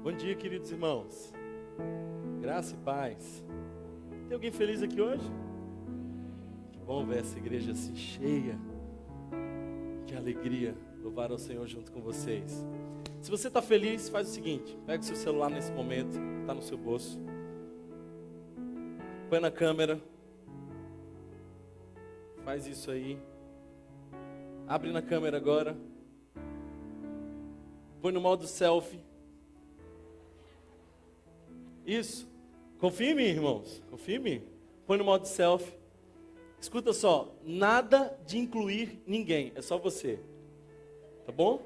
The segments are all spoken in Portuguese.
Bom dia, queridos irmãos. Graça e paz. Tem alguém feliz aqui hoje? Que bom ver essa igreja assim cheia. Que alegria louvar ao Senhor junto com vocês. Se você está feliz, faz o seguinte: pega o seu celular nesse momento, está no seu bolso. Põe na câmera. Faz isso aí. Abre na câmera agora. Põe no modo selfie. Isso. Confia em mim, irmãos. Confia em mim. Põe no modo selfie. Escuta só. Nada de incluir ninguém. É só você. Tá bom?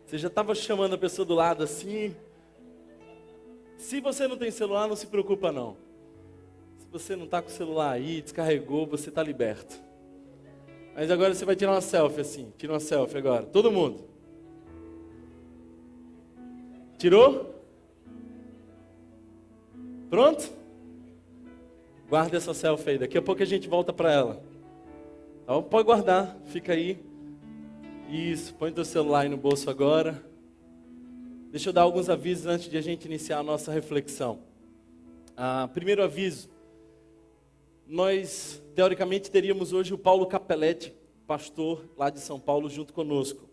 Você já estava chamando a pessoa do lado assim. Se você não tem celular, não se preocupa não. Se você não está com o celular aí, descarregou, você está liberto. Mas agora você vai tirar uma selfie assim. Tira uma selfie agora. Todo mundo. Tirou? Pronto? Guarda essa selfie aí. Daqui a pouco a gente volta para ela. Então, pode guardar. Fica aí. Isso. Põe teu celular aí no bolso agora. Deixa eu dar alguns avisos antes de a gente iniciar a nossa reflexão. Primeiro aviso. Nós, teoricamente, teríamos hoje o Paulo Capelletti, pastor lá de São Paulo, junto conosco.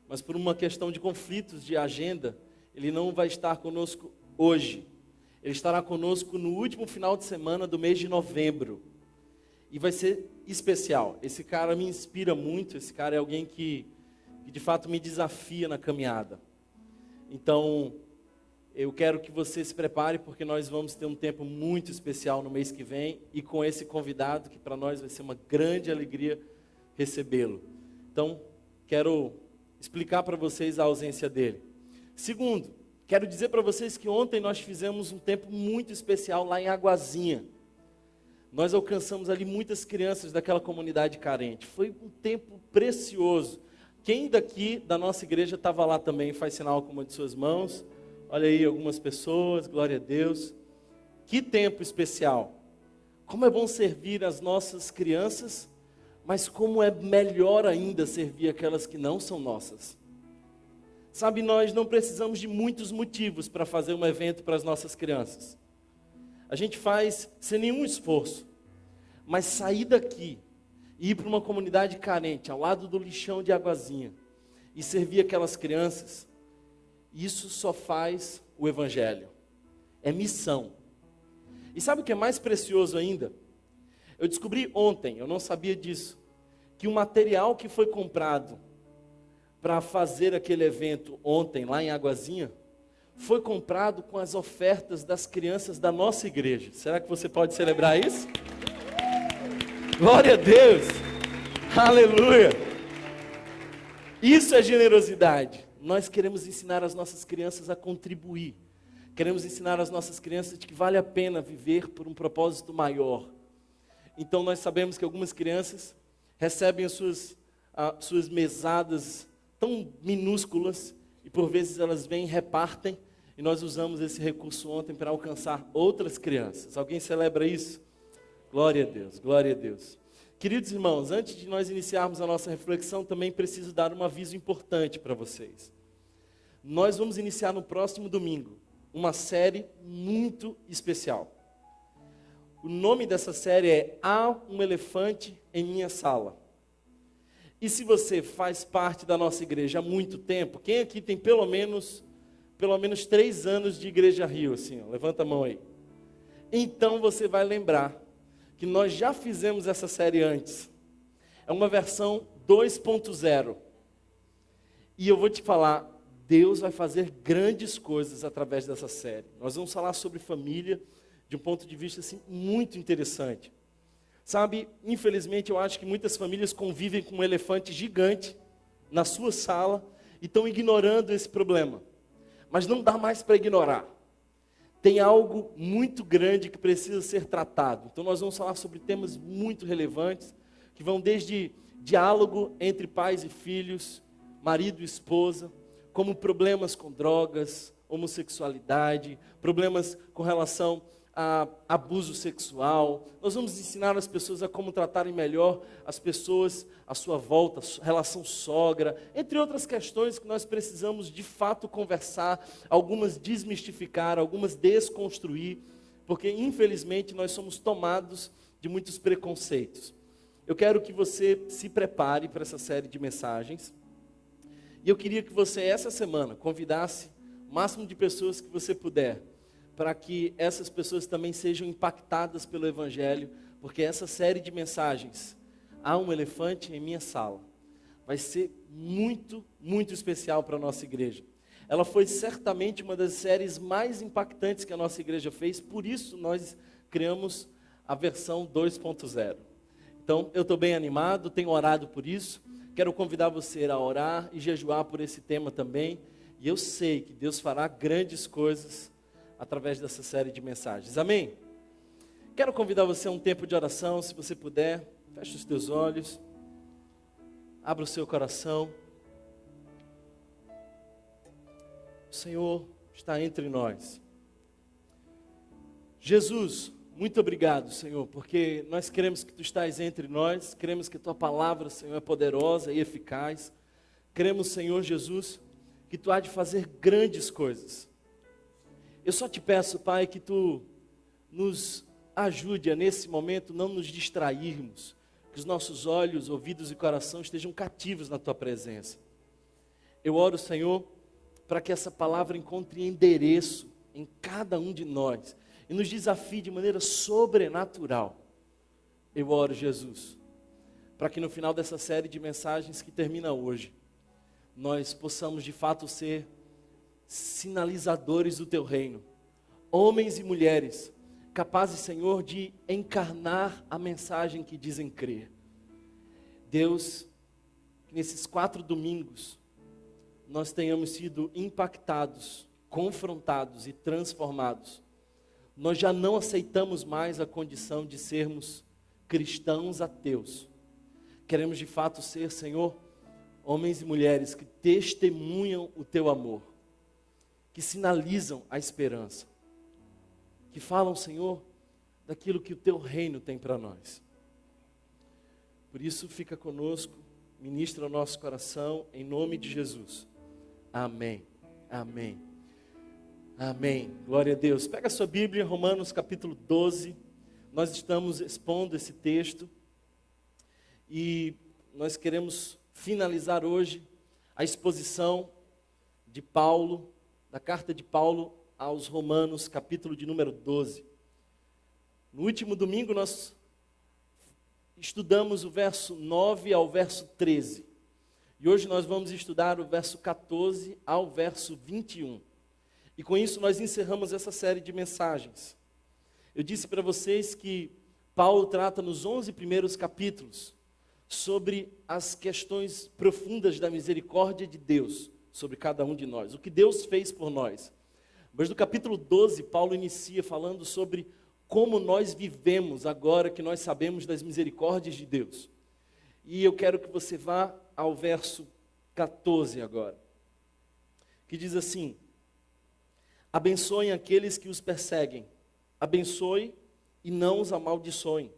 Mas por uma questão de conflitos de agenda, ele não vai estar conosco hoje. Ele estará conosco no último final de semana do mês de novembro. E vai ser especial. Esse cara me inspira muito. Esse cara é alguém que de fato me desafia na caminhada. Então, eu quero que você se prepare, porque nós vamos ter um tempo muito especial no mês que vem. E com esse convidado, que para nós vai ser uma grande alegria recebê-lo. Então, quero explicar para vocês a ausência dele. Segundo, quero dizer para vocês que ontem nós fizemos um tempo muito especial lá em Aguazinha. Nós alcançamos ali muitas crianças daquela comunidade carente. Foi um tempo precioso. Quem daqui da nossa igreja estava lá também, faz sinal com uma de suas mãos. Olha aí algumas pessoas, glória a Deus. Que tempo especial. Como é bom servir as nossas crianças, mas como é melhor ainda servir aquelas que não são nossas. Sabe, nós não precisamos de muitos motivos para fazer um evento para as nossas crianças. A gente faz sem nenhum esforço. Mas sair daqui e ir para uma comunidade carente, ao lado do lixão de Aguazinha, e servir aquelas crianças, isso só faz o Evangelho. É missão. E sabe o que é mais precioso ainda? Eu descobri ontem, eu não sabia disso, que o material que foi comprado para fazer aquele evento ontem, lá em Aguazinha, foi comprado com as ofertas das crianças da nossa igreja. Será que você pode celebrar isso? Glória a Deus! Aleluia! Isso é generosidade. Nós queremos ensinar as nossas crianças a contribuir. Queremos ensinar as nossas crianças de que vale a pena viver por um propósito maior. Então nós sabemos que algumas crianças recebem as suas mesadas tão minúsculas, e por vezes elas vêm e repartem, e nós usamos esse recurso ontem para alcançar outras crianças. Alguém celebra isso? Glória a Deus, glória a Deus. Queridos irmãos, antes de nós iniciarmos a nossa reflexão, também preciso dar um aviso importante para vocês. Nós vamos iniciar no próximo domingo uma série muito especial. O nome dessa série é Há um Elefante em Minha Sala. E se você faz parte da nossa igreja há muito tempo, quem aqui tem pelo menos 3 anos de Igreja Rio, assim, ó, levanta a mão aí. Então você vai lembrar que nós já fizemos essa série antes. É uma versão 2.0. E eu vou te falar, Deus vai fazer grandes coisas através dessa série. Nós vamos falar sobre família de um ponto de vista assim, muito interessante. Sabe, infelizmente eu acho que muitas famílias convivem com um elefante gigante na sua sala e estão ignorando esse problema. Mas não dá mais para ignorar. Tem algo muito grande que precisa ser tratado. Então nós vamos falar sobre temas muito relevantes, que vão desde diálogo entre pais e filhos, marido e esposa, como problemas com drogas, homossexualidade, problemas com relação abuso sexual, nós vamos ensinar as pessoas a como tratarem melhor as pessoas à sua volta, relação sogra, entre outras questões que nós precisamos de fato conversar, algumas desmistificar, algumas desconstruir, porque infelizmente nós somos tomados de muitos preconceitos. Eu quero que você se prepare para essa série de mensagens, e eu queria que você essa semana convidasse o máximo de pessoas que você puder, para que essas pessoas também sejam impactadas pelo Evangelho, porque essa série de mensagens, Há um Elefante em Minha Sala, vai ser muito, muito especial para a nossa igreja. Ela foi certamente uma das séries mais impactantes que a nossa igreja fez, por isso nós criamos a versão 2.0. Então, eu estou bem animado, tenho orado por isso, quero convidar você a orar e jejuar por esse tema também, e eu sei que Deus fará grandes coisas através dessa série de mensagens. Amém? Quero convidar você a um tempo de oração, se você puder, feche os teus olhos, abra o seu coração. O Senhor está entre nós. Jesus, muito obrigado, Senhor, porque nós queremos que Tu estás entre nós, queremos que a Tua palavra, Senhor, é poderosa e eficaz. Queremos, Senhor Jesus, que Tu há de fazer grandes coisas. Eu só te peço, Pai, que Tu nos ajude a, nesse momento, não nos distrairmos, que os nossos olhos, ouvidos e coração estejam cativos na Tua presença. Eu oro, Senhor, para que essa palavra encontre endereço em cada um de nós e nos desafie de maneira sobrenatural. Eu oro, Jesus, para que no final dessa série de mensagens que termina hoje, nós possamos de fato ser sinalizadores do Teu reino, homens e mulheres capazes, Senhor, de encarnar a mensagem que dizem crer. Deus, que nesses 4 domingos nós tenhamos sido impactados, confrontados e transformados. Nós já não aceitamos mais a condição de sermos cristãos ateus. Queremos de fato ser, Senhor, homens e mulheres que testemunham o Teu amor, que sinalizam a esperança, que falam, Senhor, daquilo que o Teu reino tem para nós. Por isso, fica conosco, ministra o nosso coração, em nome de Jesus. Amém, amém, amém. Glória a Deus. Pega a sua Bíblia, Romanos capítulo 12. Nós estamos expondo esse texto e nós queremos finalizar hoje a exposição de Paulo, da carta de Paulo aos Romanos, capítulo de número 12. No último domingo nós estudamos o verso 9 ao verso 13. E hoje nós vamos estudar o verso 14 ao verso 21. E com isso nós encerramos essa série de mensagens. Eu disse para vocês que Paulo trata nos 11 primeiros capítulos sobre as questões profundas da misericórdia de Deus sobre cada um de nós, o que Deus fez por nós. Mas no capítulo 12, Paulo inicia falando sobre como nós vivemos agora que nós sabemos das misericórdias de Deus. E eu quero que você vá ao verso 14 agora, que diz assim: abençoem aqueles que os perseguem, abençoe e não os amaldiçoem.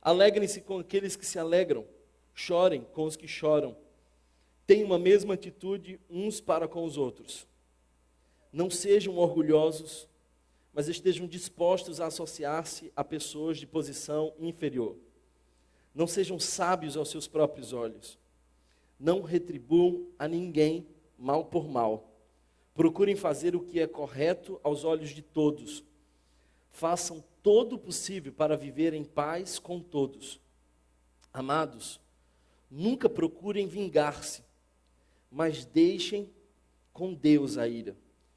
Alegrem-se com aqueles que se alegram, chorem com os que choram. Tenham uma mesma atitude uns para com os outros. Não sejam orgulhosos, mas estejam dispostos a associar-se a pessoas de posição inferior. Não sejam sábios aos seus próprios olhos. Não retribuam a ninguém mal por mal. Procurem fazer o que é correto aos olhos de todos. Façam todo o possível para viver em paz com todos. Amados, nunca procurem vingar-se, mas deixem com Deus a ira.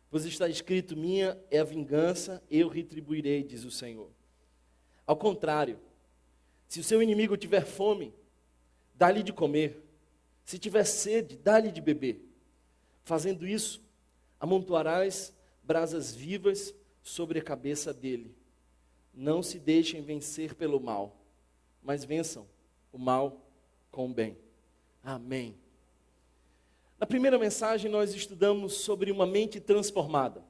Pois está escrito: minha é a vingança, eu retribuirei, diz o Senhor. Ao contrário, se o seu inimigo tiver fome, dá-lhe de comer. Se tiver sede, dá-lhe de beber. Fazendo isso, amontoarás brasas vivas sobre a cabeça dele. Não se deixem vencer pelo mal, mas vençam o mal com o bem. Amém. Na primeira mensagem nós estudamos sobre uma mente transformada.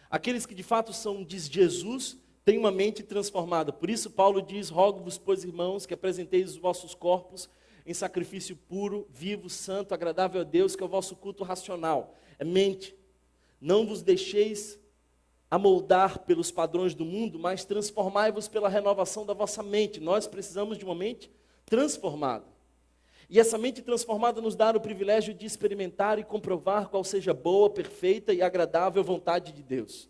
Aqueles que de fato são de Jesus tem uma mente transformada. Por isso Paulo diz: rogo-vos, pois, irmãos, que apresenteis os vossos corpos em sacrifício puro, vivo, santo, agradável a Deus, que é o vosso culto racional. É mente. Não vos deixeis amoldar pelos padrões do mundo, mas transformai-vos pela renovação da vossa mente. Nós precisamos de uma mente transformada. E essa mente transformada nos dá o privilégio de experimentar e comprovar qual seja boa, perfeita e agradável vontade de Deus.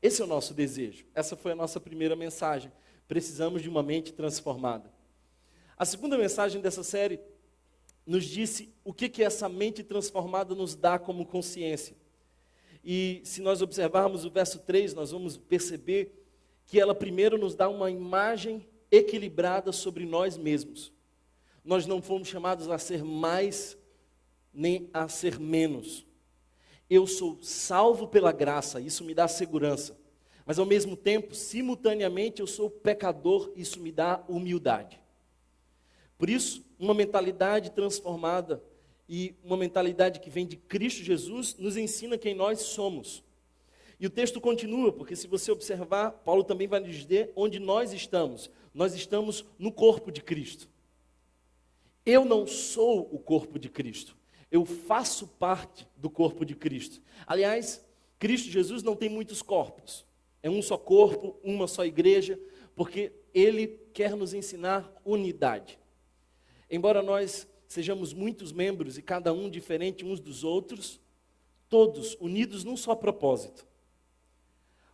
Esse é o nosso desejo. Essa foi a nossa primeira mensagem. Precisamos de uma mente transformada. A segunda mensagem dessa série nos disse o que essa mente transformada nos dá como consciência. E se nós observarmos o verso 3, nós vamos perceber que ela primeiro nos dá uma imagem equilibrada sobre nós mesmos. Nós não fomos chamados a ser mais, nem a ser menos. Eu sou salvo pela graça, isso me dá segurança. Mas ao mesmo tempo, simultaneamente, eu sou pecador, isso me dá humildade. Por isso, uma mentalidade transformada e uma mentalidade que vem de Cristo Jesus nos ensina quem nós somos. E o texto continua, porque se você observar, Paulo também vai nos dizer onde nós estamos. Nós estamos no corpo de Cristo. Eu não sou o corpo de Cristo. Eu faço parte do corpo de Cristo. Aliás, Cristo Jesus não tem muitos corpos. É um só corpo, uma só igreja, porque Ele quer nos ensinar unidade. Embora nós sejamos muitos membros e cada um diferente uns dos outros, todos unidos num só propósito.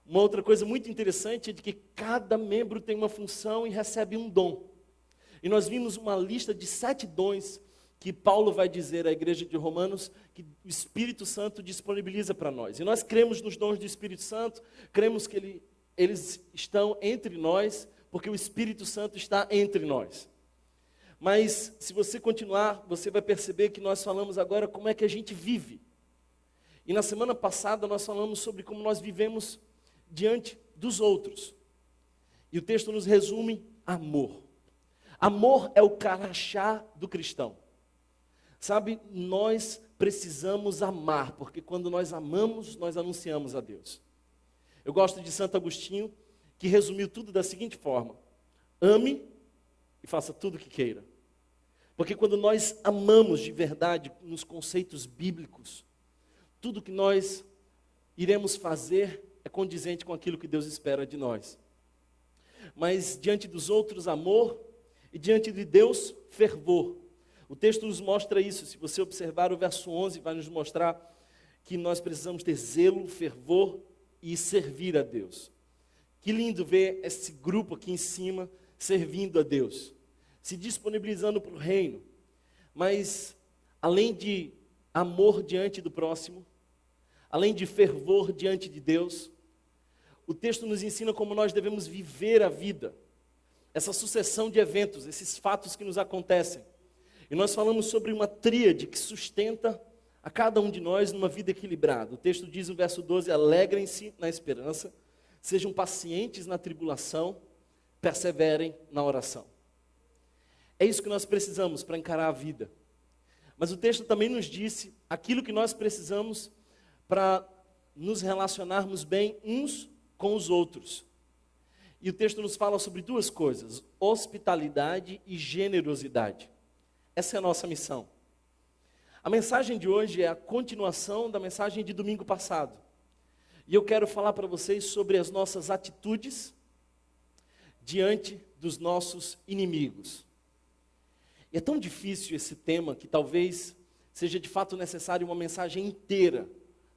Uma outra coisa muito interessante é de que cada membro tem uma função e recebe um dom. E nós vimos uma lista de 7 dons que Paulo vai dizer à igreja de Romanos que o Espírito Santo disponibiliza para nós. E nós cremos nos dons do Espírito Santo, cremos que eles estão entre nós, porque o Espírito Santo está entre nós. Mas se você continuar, você vai perceber que nós falamos agora como é que a gente vive. E na semana passada nós falamos sobre como nós vivemos diante dos outros. E o texto nos resume amor. Amor é o crachá do cristão. Sabe, nós precisamos amar, porque quando nós amamos, nós anunciamos a Deus. Eu gosto de Santo Agostinho, que resumiu tudo da seguinte forma: ame e faça tudo o que queira. Porque quando nós amamos de verdade, nos conceitos bíblicos, tudo que nós iremos fazer é condizente com aquilo que Deus espera de nós. Mas diante dos outros, amor, e diante de Deus, fervor. O texto nos mostra isso. Se você observar o verso 11, vai nos mostrar que nós precisamos ter zelo, fervor e servir a Deus. Que lindo ver esse grupo aqui em cima servindo a Deus, se disponibilizando para o reino. Mas, além de amor diante do próximo, além de fervor diante de Deus, o texto nos ensina como nós devemos viver a vida. Essa sucessão de eventos, esses fatos que nos acontecem. E nós falamos sobre uma tríade que sustenta a cada um de nós numa vida equilibrada. O texto diz no verso 12, alegrem-se na esperança, sejam pacientes na tribulação, perseverem na oração. É isso que nós precisamos para encarar a vida. Mas o texto também nos disse aquilo que nós precisamos para nos relacionarmos bem uns com os outros. E o texto nos fala sobre 2 coisas: hospitalidade e generosidade. Essa é a nossa missão. A mensagem de hoje é a continuação da mensagem de domingo passado. E eu quero falar para vocês sobre as nossas atitudes diante dos nossos inimigos. E é tão difícil esse tema que talvez seja de fato necessário uma mensagem inteira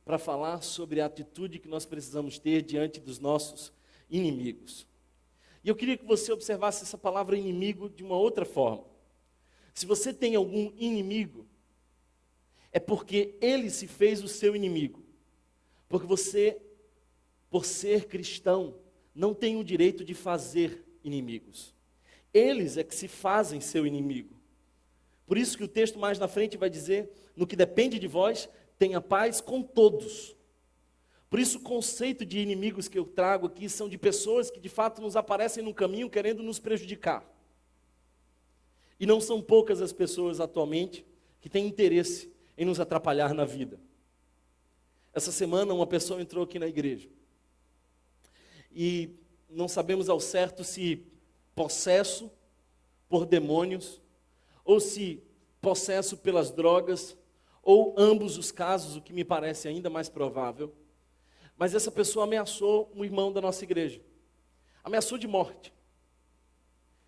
para falar sobre a atitude que nós precisamos ter diante dos nossos inimigos. E eu queria que você observasse essa palavra inimigo de uma outra forma. Se você tem algum inimigo, é porque ele se fez o seu inimigo. Porque você, por ser cristão, não tem o direito de fazer inimigos. Eles é que se fazem seu inimigo. Por isso que o texto mais na frente vai dizer, no que depende de vós, tenha paz com todos. Por isso o conceito de inimigos que eu trago aqui são de pessoas que de fato nos aparecem no caminho querendo nos prejudicar. E não são poucas as pessoas atualmente que têm interesse em nos atrapalhar na vida. Essa semana uma pessoa entrou aqui na igreja. E não sabemos ao certo se possesso por demônios, ou se possesso pelas drogas, ou ambos os casos, o que me parece ainda mais provável. Mas essa pessoa ameaçou um irmão da nossa igreja. Ameaçou de morte.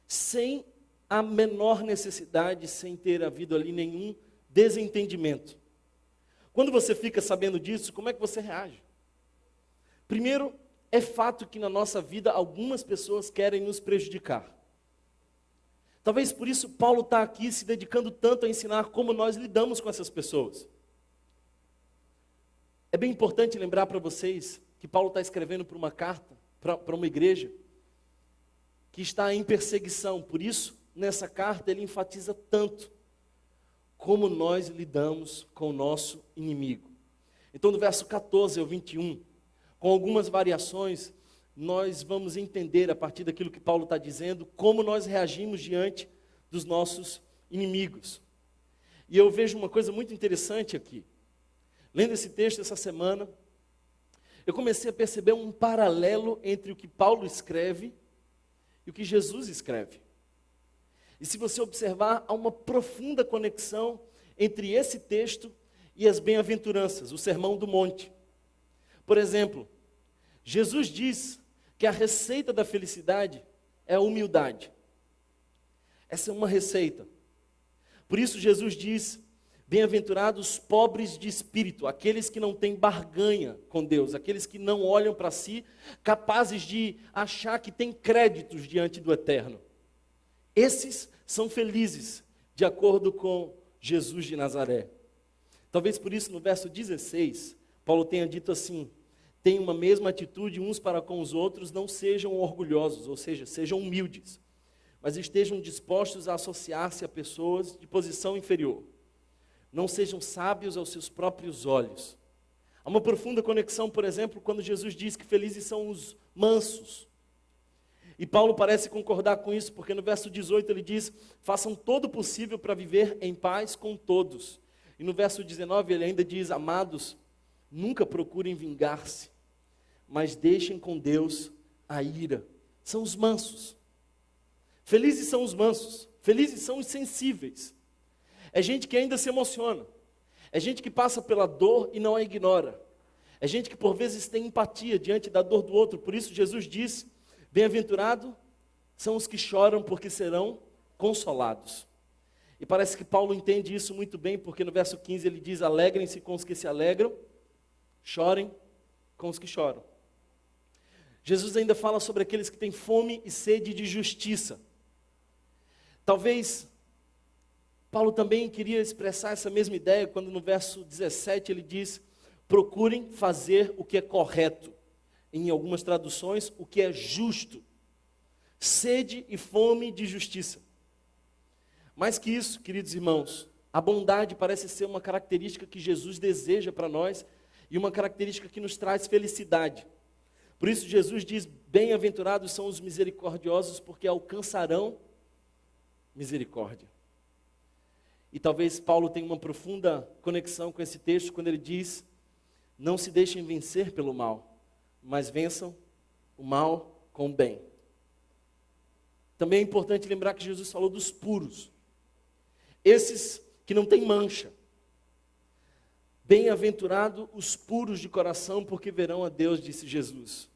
Sem a menor necessidade, sem ter havido ali nenhum desentendimento. Quando você fica sabendo disso, como é que você reage? Primeiro, é fato que na nossa vida algumas pessoas querem nos prejudicar. Talvez por isso Paulo está aqui se dedicando tanto a ensinar como nós lidamos com essas pessoas. É bem importante lembrar para vocês que Paulo está escrevendo para uma carta, para uma igreja, que está em perseguição. Por isso, nessa carta, ele enfatiza tanto como nós lidamos com o nosso inimigo. Então, do verso 14 ao 21, com algumas variações, nós vamos entender, a partir daquilo que Paulo está dizendo, como nós reagimos diante dos nossos inimigos. E eu vejo uma coisa muito interessante aqui. Lendo esse texto essa semana, eu comecei a perceber um paralelo entre o que Paulo escreve e o que Jesus escreve. E se você observar, há uma profunda conexão entre esse texto e as bem-aventuranças, o Sermão do Monte. Por exemplo, Jesus diz que a receita da felicidade é a humildade. Essa é uma receita. Por isso Jesus diz: bem-aventurados os pobres de espírito, aqueles que não têm barganha com Deus, aqueles que não olham para si, capazes de achar que têm créditos diante do Eterno. Esses são felizes, de acordo com Jesus de Nazaré. Talvez por isso no verso 16, Paulo tenha dito assim: tenham uma mesma atitude uns para com os outros, não sejam orgulhosos, ou seja, sejam humildes, mas estejam dispostos a associar-se a pessoas de posição inferior. Não sejam sábios aos seus próprios olhos. Há uma profunda conexão, por exemplo, quando Jesus diz que felizes são os mansos. E Paulo parece concordar com isso, porque no verso 18 ele diz: façam todo o possível para viver em paz com todos. E no verso 19 ele ainda diz: amados, nunca procurem vingar-se, mas deixem com Deus a ira. São os mansos. Felizes são os mansos. Felizes são os sensíveis. É gente que ainda se emociona. É gente que passa pela dor e não a ignora. É gente que por vezes tem empatia diante da dor do outro. Por isso Jesus diz: bem-aventurado são os que choram, porque serão consolados. E parece que Paulo entende isso muito bem, porque no verso 15 ele diz: alegrem-se com os que se alegram, chorem com os que choram. Jesus ainda fala sobre aqueles que têm fome e sede de justiça. Talvez Paulo também queria expressar essa mesma ideia quando no verso 17 ele diz: procurem fazer o que é correto. Em algumas traduções, o que é justo. Sede e fome de justiça. Mais que isso, queridos irmãos, a bondade parece ser uma característica que Jesus deseja para nós e uma característica que nos traz felicidade. Por isso Jesus diz: bem-aventurados são os misericordiosos, porque alcançarão misericórdia. E talvez Paulo tenha uma profunda conexão com esse texto quando ele diz: não se deixem vencer pelo mal, mas vençam o mal com o bem. Também é importante lembrar que Jesus falou dos puros, esses que não têm mancha. Bem-aventurado os puros de coração, porque verão a Deus, disse Jesus.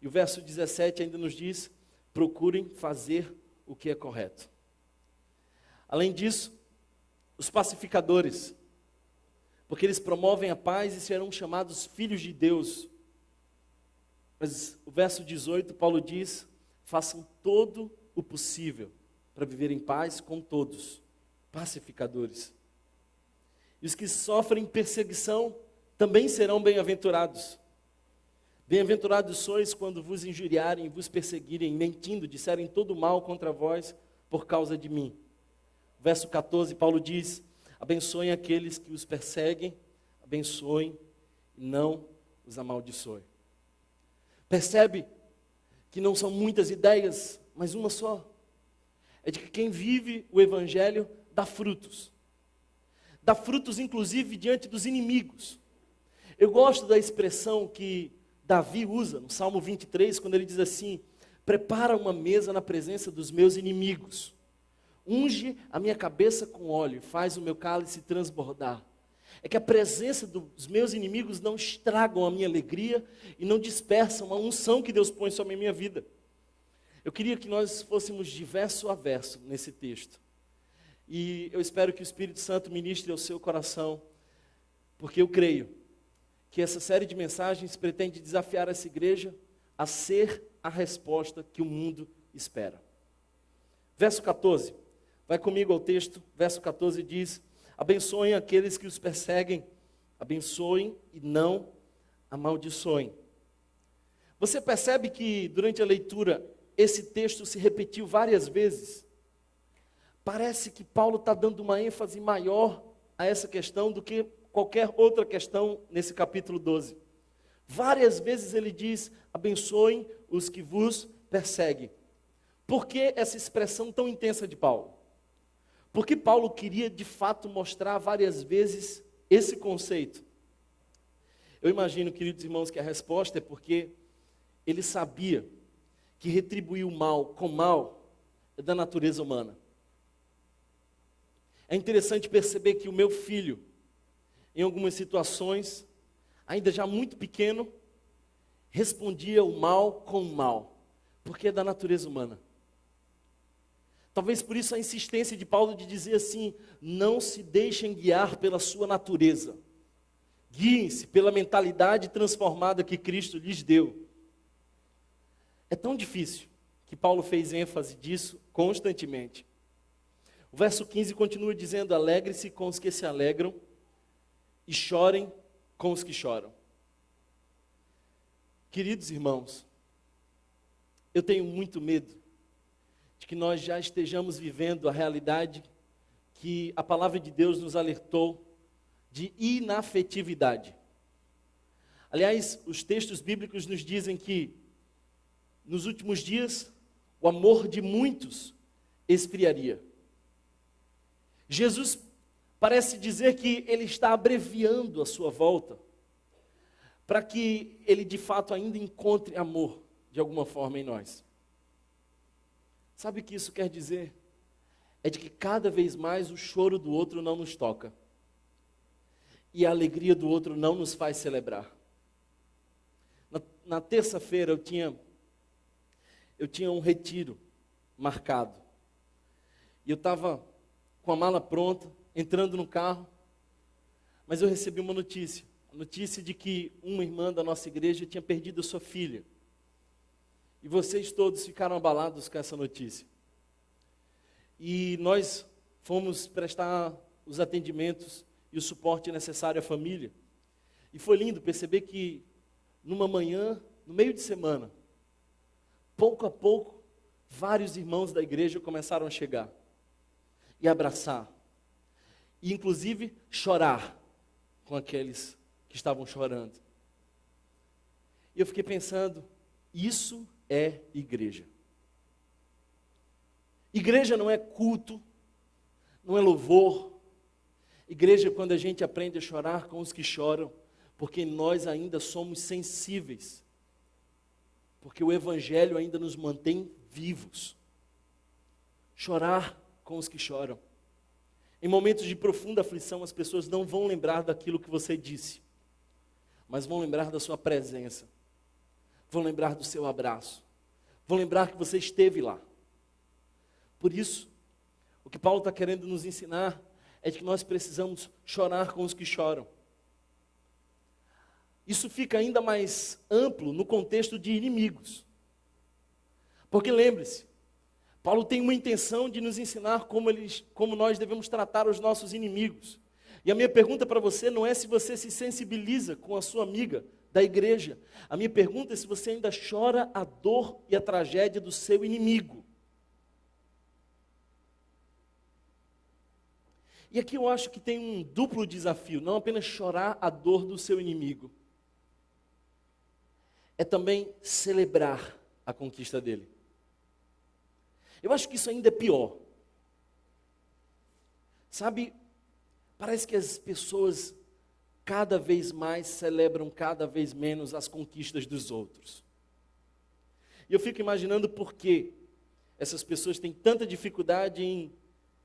E o verso 17 ainda nos diz: procurem fazer o que é correto. Além disso, os pacificadores, porque eles promovem a paz e serão chamados filhos de Deus. Mas o verso 18, Paulo diz: façam todo o possível para viver em paz com todos, pacificadores. E os que sofrem perseguição também serão bem-aventurados. Bem-aventurados sois quando vos injuriarem e vos perseguirem, mentindo, disserem todo mal contra vós por causa de mim. Verso 14, Paulo diz: abençoem aqueles que os perseguem, abençoem e não os amaldiçoem. Percebe que não são muitas ideias, mas uma só. É de que quem vive o Evangelho dá frutos. Dá frutos, inclusive, diante dos inimigos. Eu gosto da expressão que Davi usa no Salmo 23, quando ele diz assim: prepara uma mesa na presença dos meus inimigos. Unge a minha cabeça com óleo e faz o meu cálice transbordar. É que a presença dos meus inimigos não estragam a minha alegria e não dispersam a unção que Deus põe sobre a minha vida. Eu queria que nós fôssemos de verso a verso nesse texto. E eu espero que o Espírito Santo ministre ao seu coração, porque eu creio que essa série de mensagens pretende desafiar essa igreja a ser a resposta que o mundo espera. Verso 14, vai comigo ao texto. Verso 14 diz: abençoem aqueles que os perseguem, abençoem e não amaldiçoem. Você percebe que durante a leitura esse texto se repetiu várias vezes? Parece que Paulo está dando uma ênfase maior a essa questão do que qualquer outra questão nesse capítulo 12. Várias vezes ele diz: abençoem os que vos perseguem. Por que essa expressão tão intensa de Paulo? Porque Paulo queria de fato mostrar várias vezes esse conceito. Eu imagino, queridos irmãos, que a resposta é porque ele sabia que retribuir o mal com mal é da natureza humana. É interessante perceber que o meu filho, em algumas situações, ainda já muito pequeno, respondia o mal com o mal, porque é da natureza humana. Talvez por isso a insistência de Paulo de dizer assim: não se deixem guiar pela sua natureza, guiem-se pela mentalidade transformada que Cristo lhes deu. É tão difícil que Paulo fez ênfase disso constantemente. O verso 15 continua dizendo: alegre-se com os que se alegram e chorem com os que choram. Queridos irmãos, eu tenho muito medo de que nós já estejamos vivendo a realidade que a palavra de Deus nos alertou de inafetividade. Aliás, os textos bíblicos nos dizem que nos últimos dias o amor de muitos esfriaria. Jesus parece dizer que ele está abreviando a sua volta, para que ele de fato ainda encontre amor de alguma forma em nós. Sabe o que isso quer dizer? É de que cada vez mais o choro do outro não nos toca, e a alegria do outro não nos faz celebrar. Na terça-feira eu tinha um retiro marcado, e eu estava com a mala pronta, entrando no carro, mas eu recebi uma notícia, a notícia de que uma irmã da nossa igreja tinha perdido a sua filha, e vocês todos ficaram abalados com essa notícia, e nós fomos prestar os atendimentos e o suporte necessário à família, e foi lindo perceber que numa manhã, no meio de semana, pouco a pouco, vários irmãos da igreja começaram a chegar e abraçar, e inclusive chorar com aqueles que estavam chorando. E eu fiquei pensando, isso é igreja. Igreja não é culto, não é louvor. Igreja é quando a gente aprende a chorar com os que choram, porque nós ainda somos sensíveis, porque o Evangelho ainda nos mantém vivos. Chorar com os que choram. Em momentos de profunda aflição, as pessoas não vão lembrar daquilo que você disse, mas vão lembrar da sua presença, vão lembrar do seu abraço, vão lembrar que você esteve lá. Por isso, o que Paulo está querendo nos ensinar é de que nós precisamos chorar com os que choram. Isso fica ainda mais amplo no contexto de inimigos. Porque lembre-se, Paulo tem uma intenção de nos ensinar como nós devemos tratar os nossos inimigos. E a minha pergunta para você não é se você se sensibiliza com a sua amiga da igreja. A minha pergunta é se você ainda chora a dor e a tragédia do seu inimigo. E aqui eu acho que tem um duplo desafio, não apenas chorar a dor do seu inimigo, é também celebrar a conquista dele. Eu acho que isso ainda é pior. Sabe, parece que as pessoas cada vez mais celebram cada vez menos as conquistas dos outros. E eu fico imaginando por que essas pessoas têm tanta dificuldade em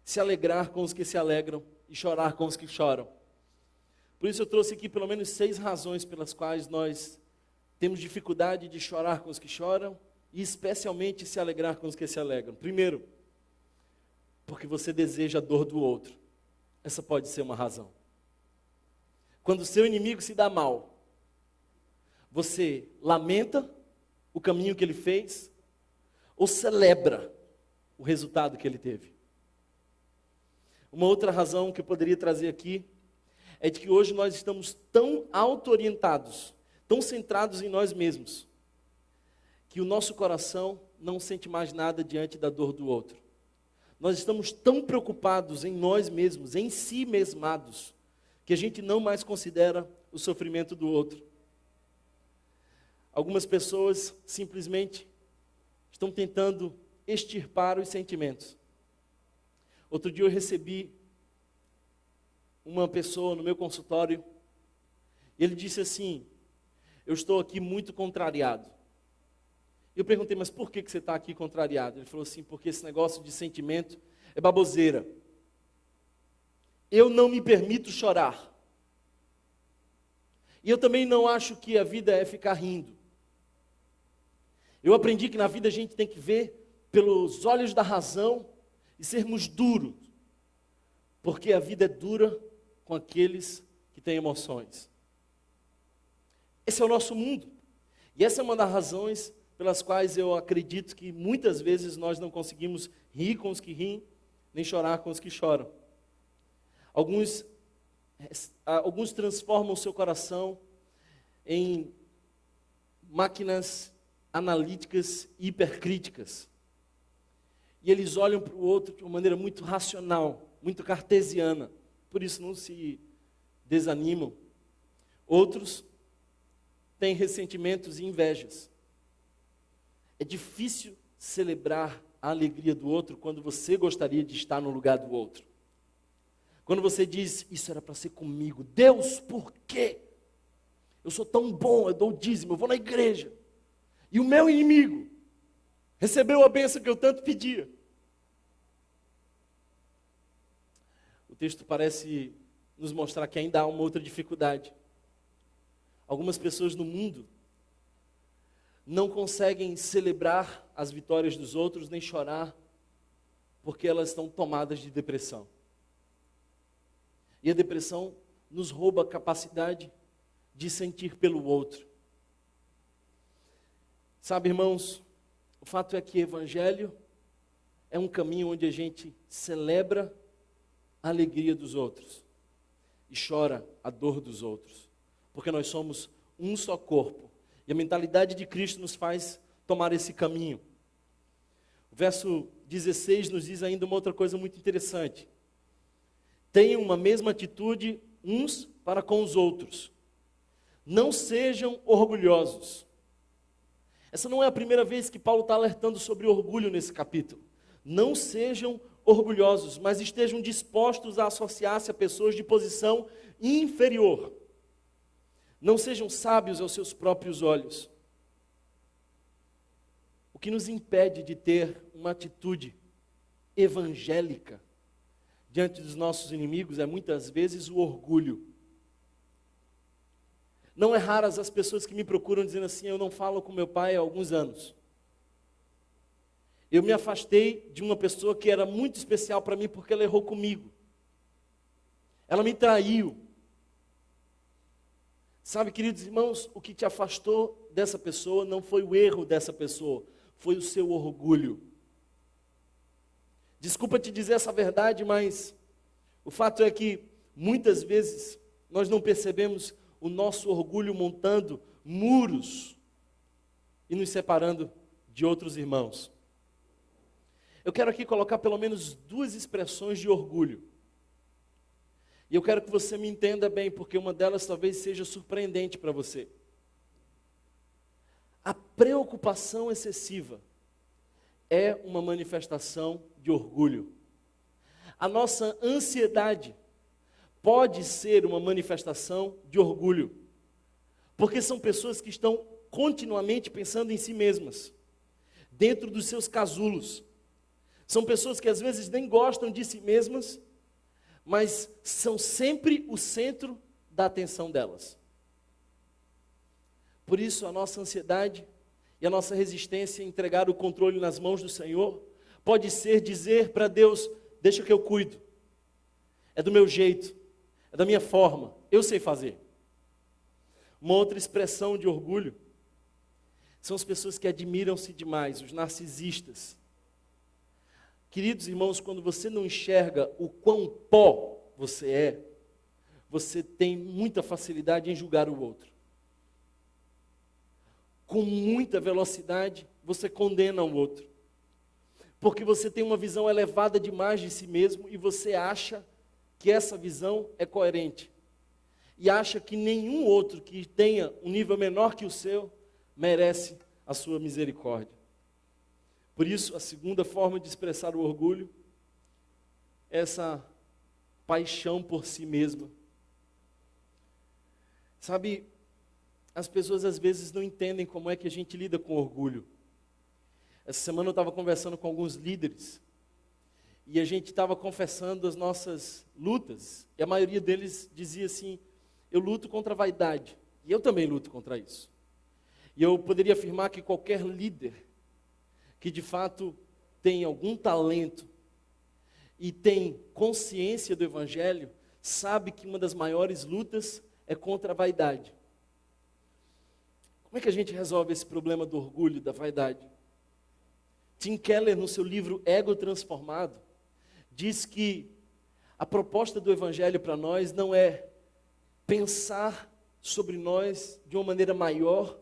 se alegrar com os que se alegram e chorar com os que choram. Por isso eu trouxe aqui pelo menos 6 razões pelas quais nós temos dificuldade de chorar com os que choram e especialmente se alegrar com os que se alegram. Primeiro, porque você deseja a dor do outro. Essa pode ser uma razão. Quando o seu inimigo se dá mal, você lamenta o caminho que ele fez ou celebra o resultado que ele teve? Uma outra razão que eu poderia trazer aqui é de que hoje nós estamos tão auto-orientados, tão centrados em nós mesmos, que o nosso coração não sente mais nada diante da dor do outro. Nós estamos tão preocupados em nós mesmos, em si mesmados, que a gente não mais considera o sofrimento do outro. Algumas pessoas simplesmente estão tentando extirpar os sentimentos. Outro dia eu recebi uma pessoa no meu consultório, e ele disse assim: eu estou aqui muito contrariado. Eu perguntei, mas por que você está aqui contrariado? Ele falou assim, porque esse negócio de sentimento é baboseira. Eu não me permito chorar. E eu também não acho que a vida é ficar rindo. Eu aprendi que na vida a gente tem que ver pelos olhos da razão e sermos duros. Porque a vida é dura com aqueles que têm emoções. Esse é o nosso mundo. E essa é uma das razões pelas quais eu acredito que muitas vezes nós não conseguimos rir com os que riem, nem chorar com os que choram. Alguns transformam o seu coração em máquinas analíticas e hipercríticas. E eles olham para o outro de uma maneira muito racional, muito cartesiana. Por isso não se desanimam. Outros têm ressentimentos e invejas. É difícil celebrar a alegria do outro quando você gostaria de estar no lugar do outro. Quando você diz, isso era para ser comigo. Deus, por quê? Eu sou tão bom, eu dou o dízimo, eu vou na igreja. E o meu inimigo recebeu a bênção que eu tanto pedia. O texto parece nos mostrar que ainda há uma outra dificuldade. Algumas pessoas no mundo não conseguem celebrar as vitórias dos outros, nem chorar, porque elas estão tomadas de depressão. E a depressão nos rouba a capacidade de sentir pelo outro. Sabe, irmãos, o fato é que o Evangelho é um caminho onde a gente celebra a alegria dos outros e chora a dor dos outros, porque nós somos um só corpo. E a mentalidade de Cristo nos faz tomar esse caminho. O verso 16 nos diz ainda uma outra coisa muito interessante. Tenham uma mesma atitude uns para com os outros. Não sejam orgulhosos. Essa não é a primeira vez que Paulo está alertando sobre orgulho nesse capítulo. Não sejam orgulhosos, mas estejam dispostos a associar-se a pessoas de posição inferior. Não sejam sábios aos seus próprios olhos. O que nos impede de ter uma atitude evangélica diante dos nossos inimigos é muitas vezes o orgulho. Não é raras as pessoas que me procuram dizendo assim, eu não falo com meu pai há alguns anos. Eu me afastei de uma pessoa que era muito especial para mim porque ela errou comigo. Ela me traiu. Sabe, queridos irmãos, o que te afastou dessa pessoa não foi o erro dessa pessoa, foi o seu orgulho. Desculpa te dizer essa verdade, mas o fato é que muitas vezes nós não percebemos o nosso orgulho montando muros e nos separando de outros irmãos. Eu quero aqui colocar pelo menos 2 expressões de orgulho. E eu quero que você me entenda bem, porque uma delas talvez seja surpreendente para você. A preocupação excessiva é uma manifestação de orgulho. A nossa ansiedade pode ser uma manifestação de orgulho, porque são pessoas que estão continuamente pensando em si mesmas. dentro dos seus casulos. São pessoas que às vezes nem gostam de si mesmas, mas são sempre o centro da atenção delas. Por isso a nossa ansiedade e a nossa resistência a entregar o controle nas mãos do Senhor pode ser dizer para Deus: deixa que eu cuido, é do meu jeito, é da minha forma, eu sei fazer. Uma outra expressão de orgulho são as pessoas que admiram-se demais, os narcisistas. Queridos irmãos, quando você não enxerga o quão pó você é, você tem muita facilidade em julgar o outro. Com muita velocidade, você condena o outro. Porque você tem uma visão elevada demais de si mesmo e você acha que essa visão é coerente. E acha que nenhum outro que tenha um nível menor que o seu merece a sua misericórdia. Por isso, a segunda forma de expressar o orgulho é essa paixão por si mesma. Sabe, as pessoas às vezes não entendem como é que a gente lida com orgulho. Essa semana eu estava conversando com alguns líderes e a gente estava confessando as nossas lutas. E a maioria deles dizia assim: eu luto contra a vaidade. E eu também luto contra isso. E eu poderia afirmar que qualquer líder que de fato tem algum talento e tem consciência do Evangelho, sabe que uma das maiores lutas é contra a vaidade. Como é que a gente resolve esse problema do orgulho, da vaidade? Tim Keller, no seu livro Ego Transformado, diz que a proposta do Evangelho para nós não é pensar sobre nós de uma maneira maior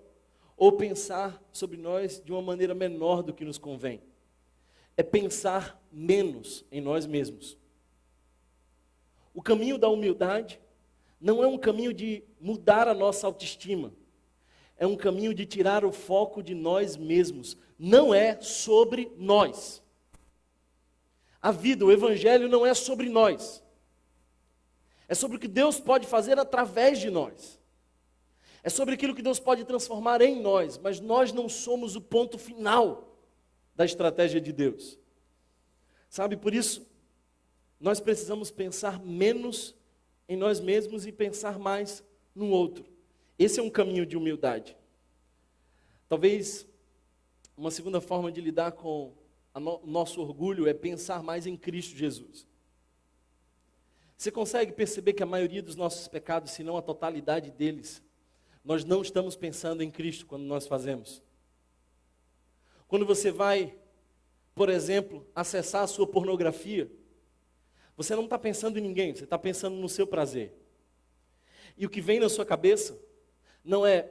ou pensar sobre nós de uma maneira menor do que nos convém. É pensar menos em nós mesmos. O caminho da humildade não é um caminho de mudar a nossa autoestima. É um caminho de tirar o foco de nós mesmos. Não é sobre nós. A vida, o Evangelho não é sobre nós. É sobre o que Deus pode fazer através de nós. É sobre aquilo que Deus pode transformar em nós, mas nós não somos o ponto final da estratégia de Deus. Sabe, por isso, nós precisamos pensar menos em nós mesmos e pensar mais no outro. Esse é um caminho de humildade. Talvez uma segunda forma de lidar com o nosso orgulho é pensar mais em Cristo Jesus. Você consegue perceber que a maioria dos nossos pecados, se não a totalidade deles, nós não estamos pensando em Cristo quando nós fazemos? Quando você vai, por exemplo, acessar a sua pornografia, você não está pensando em ninguém, você está pensando no seu prazer. E o que vem na sua cabeça não é: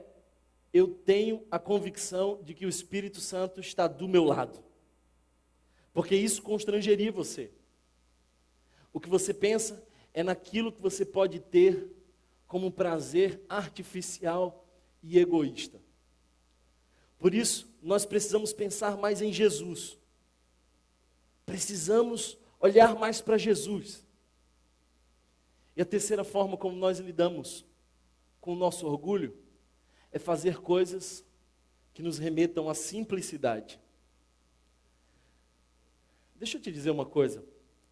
eu tenho a convicção de que o Espírito Santo está do meu lado. Porque isso constrangeria você. O que você pensa é naquilo que você pode ter como um prazer artificial e egoísta. Por isso, nós precisamos pensar mais em Jesus. Precisamos olhar mais para Jesus. E a terceira forma como nós lidamos com o nosso orgulho é fazer coisas que nos remetam à simplicidade. Deixa eu te dizer uma coisa.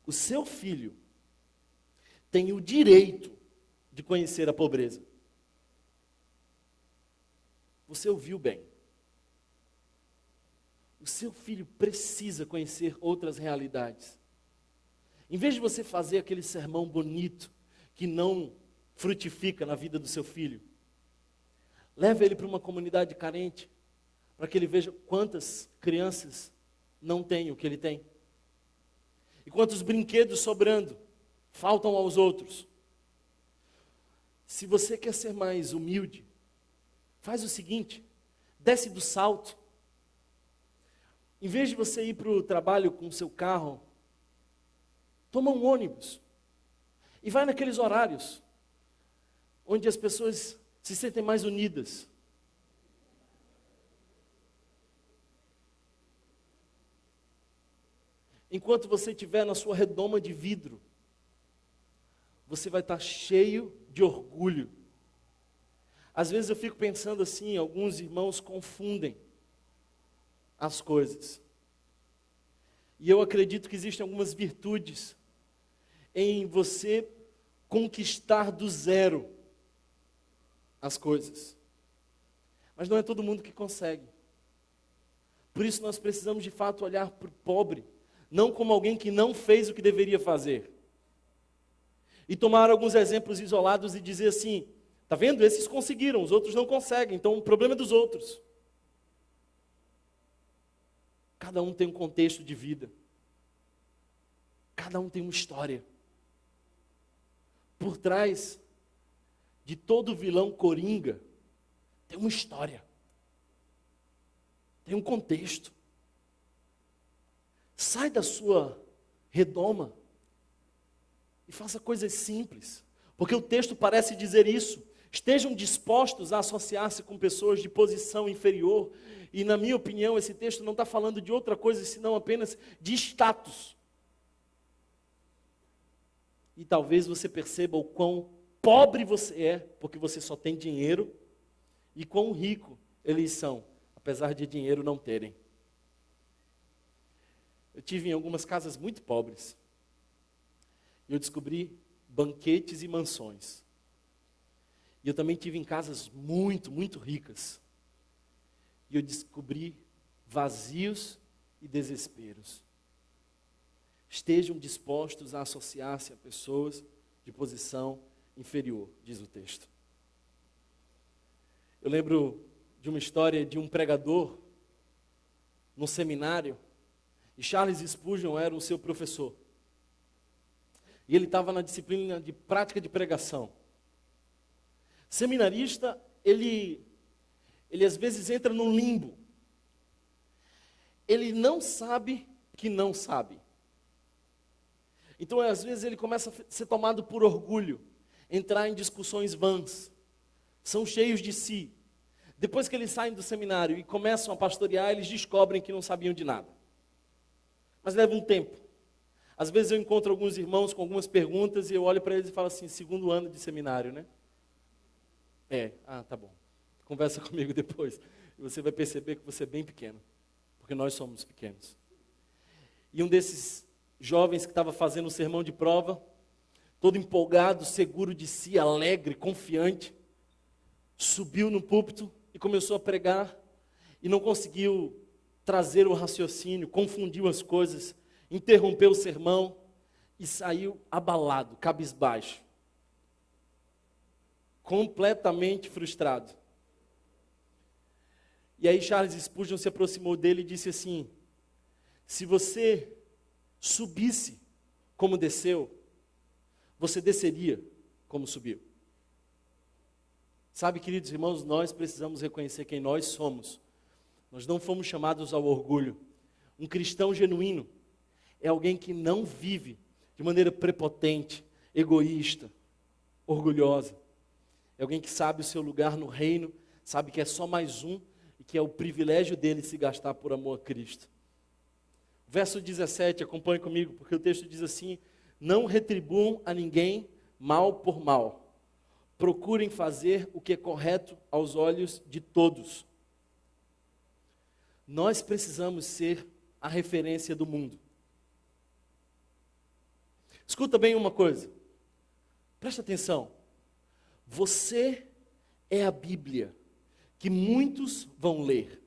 O seu filho tem o direito de conhecer a pobreza. Você ouviu bem. O seu filho precisa conhecer outras realidades. Em vez de você fazer aquele sermão bonito que não frutifica na vida do seu filho, leve ele para uma comunidade carente, para que ele veja quantas crianças não têm o que ele tem. E quantos brinquedos sobrando faltam aos outros. Se você quer ser mais humilde, faz o seguinte: desce do salto. Em vez de você ir para o trabalho com o seu carro, toma um ônibus. E vai naqueles horários onde as pessoas se sentem mais unidas. Enquanto você estiver na sua redoma de vidro, você vai estar cheio de orgulho. Às vezes eu fico pensando assim, alguns irmãos confundem as coisas. E eu acredito que existem algumas virtudes em você conquistar do zero as coisas. Mas não é todo mundo que consegue. Por isso nós precisamos de fato olhar para o pobre, não como alguém que não fez o que deveria fazer. E tomar alguns exemplos isolados e dizer assim, tá vendo? Esses conseguiram, os outros não conseguem, então o problema é dos outros. Cada um tem um contexto de vida. Cada um tem uma história. Por trás de todo vilão coringa, tem uma história. Tem um contexto. Sai da sua redoma e faça coisas simples. Porque o texto parece dizer isso. Estejam dispostos a associar-se com pessoas de posição inferior. E na minha opinião, esse texto não está falando de outra coisa, senão apenas de status. E talvez você perceba o quão pobre você é, porque você só tem dinheiro, e quão rico eles são, apesar de dinheiro não terem. Eu tive em algumas casas muito pobres, e eu descobri banquetes e mansões. E eu também tive em casas muito, muito ricas, e eu descobri vazios e desesperos. Estejam dispostos a associar-se a pessoas de posição inferior, diz o texto. Eu lembro de uma história de um pregador no seminário, e Charles Spurgeon era o seu professor. E ele estava na disciplina de prática de pregação. Seminarista, ele às vezes entra num limbo. Ele não sabe que não sabe. Então, às vezes, ele começa a ser tomado por orgulho, entrar em discussões vãs. São cheios de si. Depois que eles saem do seminário e começam a pastorear, eles descobrem que não sabiam de nada. Mas leva um tempo. Às vezes eu encontro alguns irmãos com algumas perguntas e eu olho para eles e falo assim, 2º ano de seminário, né? Tá bom. Conversa comigo depois. E você vai perceber que você é bem pequeno. Porque nós somos pequenos. E um desses jovens que estava fazendo o sermão de prova, todo empolgado, seguro de si, alegre, confiante, subiu no púlpito e começou a pregar e não conseguiu trazer o raciocínio, confundiu as coisas, interrompeu o sermão e saiu abalado, cabisbaixo, completamente frustrado. E aí Charles Spurgeon se aproximou dele e disse assim, se você subisse como desceu, você desceria como subiu. Sabe, queridos irmãos, nós precisamos reconhecer quem nós somos. Nós não fomos chamados ao orgulho. Um cristão genuíno é alguém que não vive de maneira prepotente, egoísta, orgulhosa. É alguém que sabe o seu lugar no reino, sabe que é só mais um e que é o privilégio dele se gastar por amor a Cristo. Verso 17, acompanhe comigo, porque o texto diz assim, não retribuam a ninguém mal por mal. Procurem fazer o que é correto aos olhos de todos. Nós precisamos ser a referência do mundo. Escuta bem uma coisa. Presta atenção. Você é a Bíblia que muitos vão ler.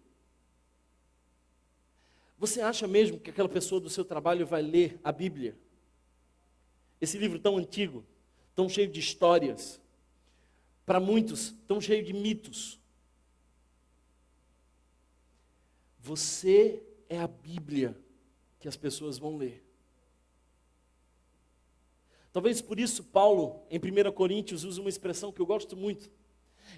Você acha mesmo que aquela pessoa do seu trabalho vai ler a Bíblia? Esse livro tão antigo, tão cheio de histórias, para muitos, tão cheio de mitos. Você é a Bíblia que as pessoas vão ler. Talvez por isso Paulo, em 1 Coríntios, usa uma expressão que eu gosto muito.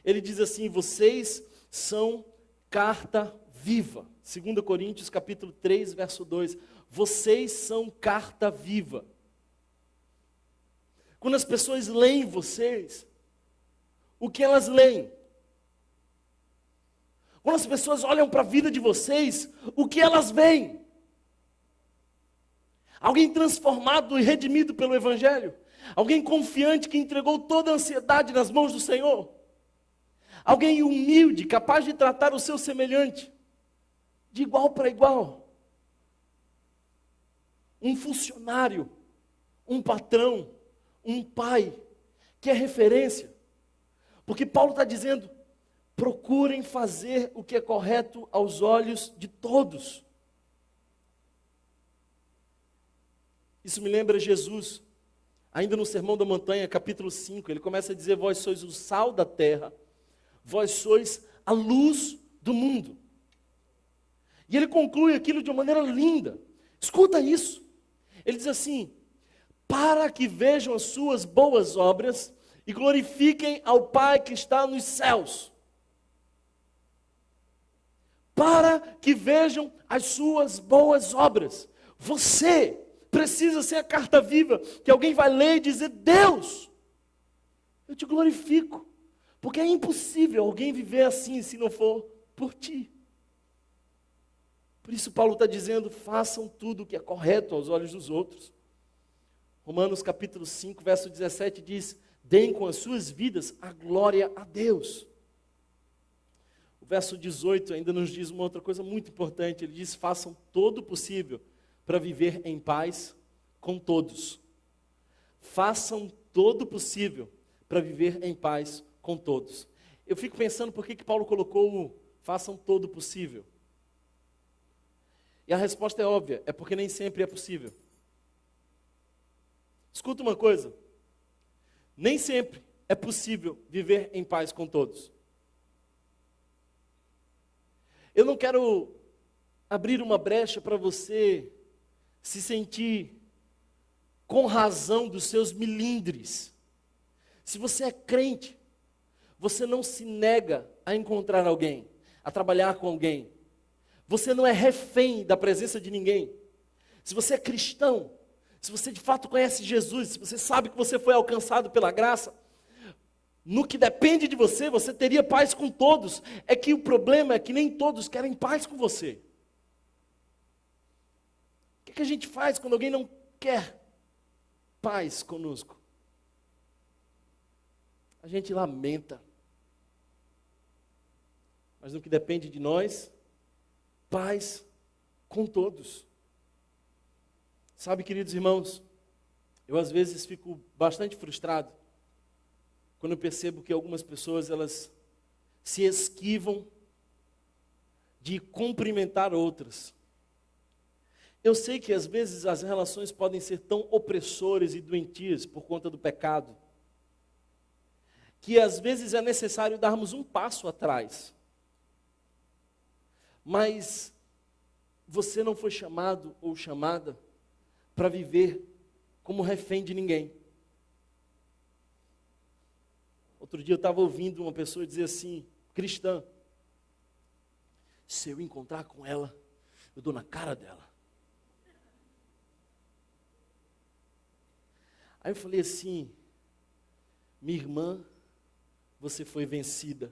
Ele diz assim, vocês são carta viva. 2 Coríntios, capítulo 3, verso 2. Vocês são carta viva. Quando as pessoas leem vocês, o que elas leem? Quando as pessoas olham para a vida de vocês, o que elas veem? Alguém transformado e redimido pelo Evangelho? Alguém confiante que entregou toda a ansiedade nas mãos do Senhor? Alguém humilde, capaz de tratar o seu semelhante de igual para igual. Um funcionário, um patrão, um pai, que é referência. Porque Paulo está dizendo, procurem fazer o que é correto aos olhos de todos. Isso me lembra Jesus, ainda no Sermão da Montanha, capítulo 5, ele começa a dizer, vós sois o sal da terra, vós sois a luz do mundo. E ele conclui aquilo de uma maneira linda. Escuta isso. Ele diz assim, para que vejam as suas boas obras e glorifiquem ao Pai que está nos céus. Para que vejam as suas boas obras. Você precisa ser a carta viva que alguém vai ler e dizer, Deus, eu te glorifico. Porque é impossível alguém viver assim se não for por ti. Por isso Paulo está dizendo, façam tudo o que é correto aos olhos dos outros. Romanos capítulo 5, verso 17 diz, deem com as suas vidas a glória a Deus. O verso 18 ainda nos diz uma outra coisa muito importante, ele diz, façam todo o possível para viver em paz com todos. Façam todo o possível para viver em paz com todos. Eu fico pensando por que Paulo colocou o façam todo o possível. E a resposta é óbvia, é porque nem sempre é possível. Escuta uma coisa, nem sempre é possível viver em paz com todos. Eu não quero abrir uma brecha para você se sentir com razão dos seus milindres. Se você é crente, você não se nega a encontrar alguém, a trabalhar com alguém. Você não é refém da presença de ninguém. Se você é cristão, se você de fato conhece Jesus, se você sabe que você foi alcançado pela graça, no que depende de você, você teria paz com todos. É que o problema é que nem todos querem paz com você. O que a gente faz quando alguém não quer paz conosco? A gente lamenta. Mas no que depende de nós, paz com todos. Sabe, queridos irmãos, eu às vezes fico bastante frustrado quando eu percebo que algumas pessoas, elas se esquivam de cumprimentar outras. Eu sei que às vezes as relações podem ser tão opressoras e doentias por conta do pecado, que às vezes é necessário darmos um passo atrás. Mas você não foi chamado ou chamada para viver como refém de ninguém. Outro dia eu estava ouvindo uma pessoa dizer assim, cristã, se eu encontrar com ela, eu dou na cara dela. Aí eu falei assim, minha irmã, você foi vencida.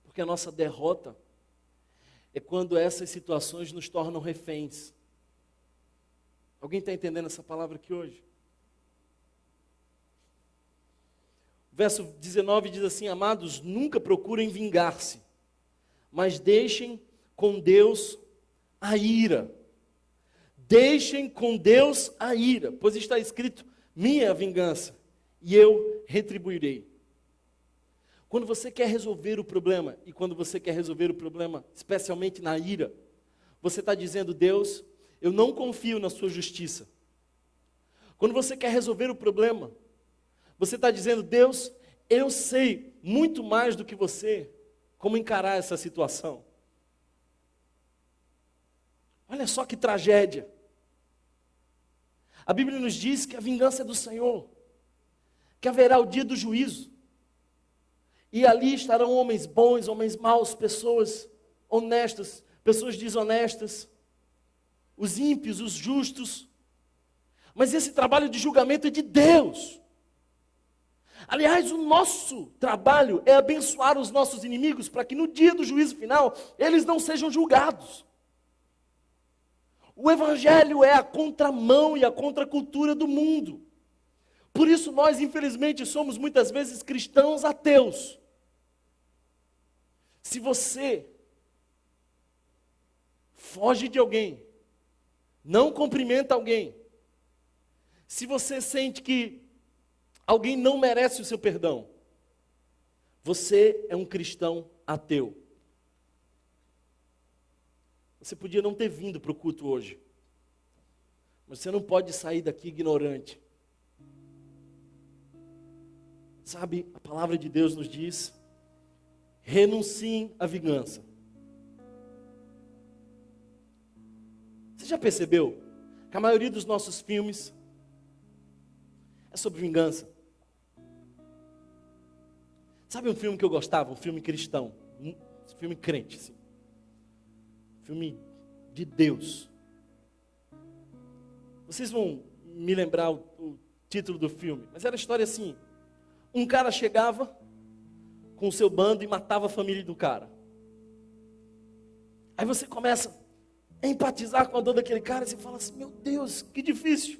Porque a nossa derrota é quando essas situações nos tornam reféns. Alguém está entendendo essa palavra aqui hoje? O verso 19 diz assim, amados, nunca procurem vingar-se, mas deixem com Deus a ira. Deixem com Deus a ira, pois está escrito, minha é a vingança, e eu retribuirei. Quando você quer resolver o problema, e quando você quer resolver o problema, especialmente na ira, você está dizendo, Deus, eu não confio na sua justiça. Quando você quer resolver o problema, você está dizendo, Deus, eu sei muito mais do que você, como encarar essa situação. Olha só que tragédia. A Bíblia nos diz que a vingança é do Senhor, que haverá o dia do juízo. E ali estarão homens bons, homens maus, pessoas honestas, pessoas desonestas, os ímpios, os justos. Mas esse trabalho de julgamento é de Deus. Aliás, o nosso trabalho é abençoar os nossos inimigos para que no dia do juízo final, eles não sejam julgados. O Evangelho é a contramão e a contracultura do mundo. Por isso nós, infelizmente, somos muitas vezes cristãos ateus. Se você foge de alguém, não cumprimenta alguém, se você sente que alguém não merece o seu perdão, você é um cristão ateu. Você podia não ter vindo para o culto hoje, mas você não pode sair daqui ignorante. Sabe, a palavra de Deus nos diz: renunciem à vingança. Você já percebeu que a maioria dos nossos filmes é sobre vingança? Sabe um filme que eu gostava? Um filme cristão, um filme crente, assim. Filme de Deus. Vocês vão me lembrar o título do filme, mas era a história assim: um cara chegava com o seu bando e matava a família do cara. Aí você começa a empatizar com a dor daquele cara e você fala assim: meu Deus, que difícil.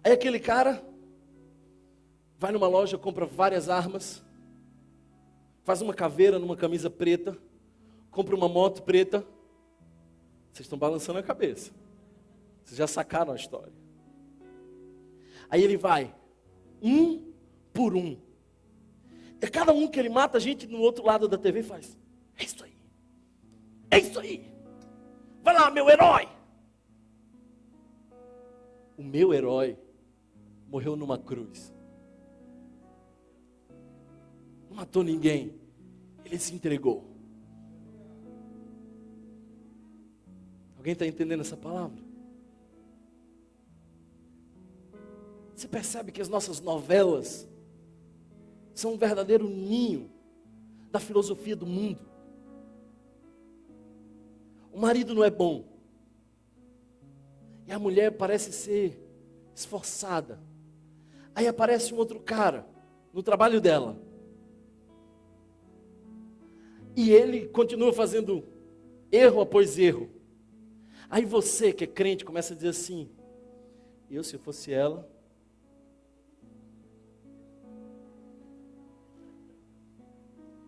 Aí aquele cara vai numa loja, compra várias armas, faz uma caveira numa camisa preta, compra uma moto preta. Vocês estão balançando a cabeça. Vocês já sacaram a história. Aí ele vai, um por um. E cada um que ele mata, a gente no outro lado da TV faz: é isso aí. É isso aí. Vai lá, meu herói. O meu herói morreu numa cruz. Não matou ninguém. Ele se entregou. Alguém está entendendo essa palavra? Você percebe que as nossas novelas são um verdadeiro ninho da filosofia do mundo. O marido não é bom. E a mulher parece ser esforçada. Aí aparece um outro cara no trabalho dela. E ele continua fazendo erro após erro. Aí você que é crente começa a dizer assim: eu, se eu fosse ela,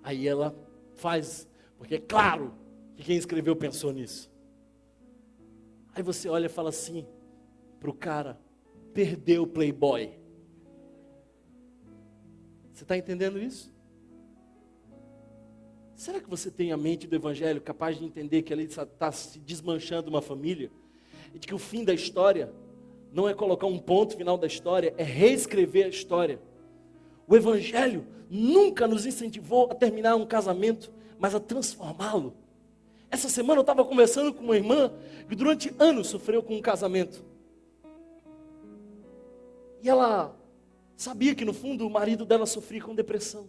aí ela faz, porque é claro que quem escreveu pensou nisso. Aí você olha e fala assim para o cara: perdeu o playboy. Você está entendendo isso? Será que você tem a mente do evangelho capaz de entender que ali está se desmanchando uma família? E de que o fim da história não é colocar um ponto final da história, é reescrever a história. O evangelho nunca nos incentivou a terminar um casamento, mas a transformá-lo. Essa semana eu estava conversando com uma irmã que durante anos sofreu com um casamento. E ela sabia que no fundo o marido dela sofria com depressão.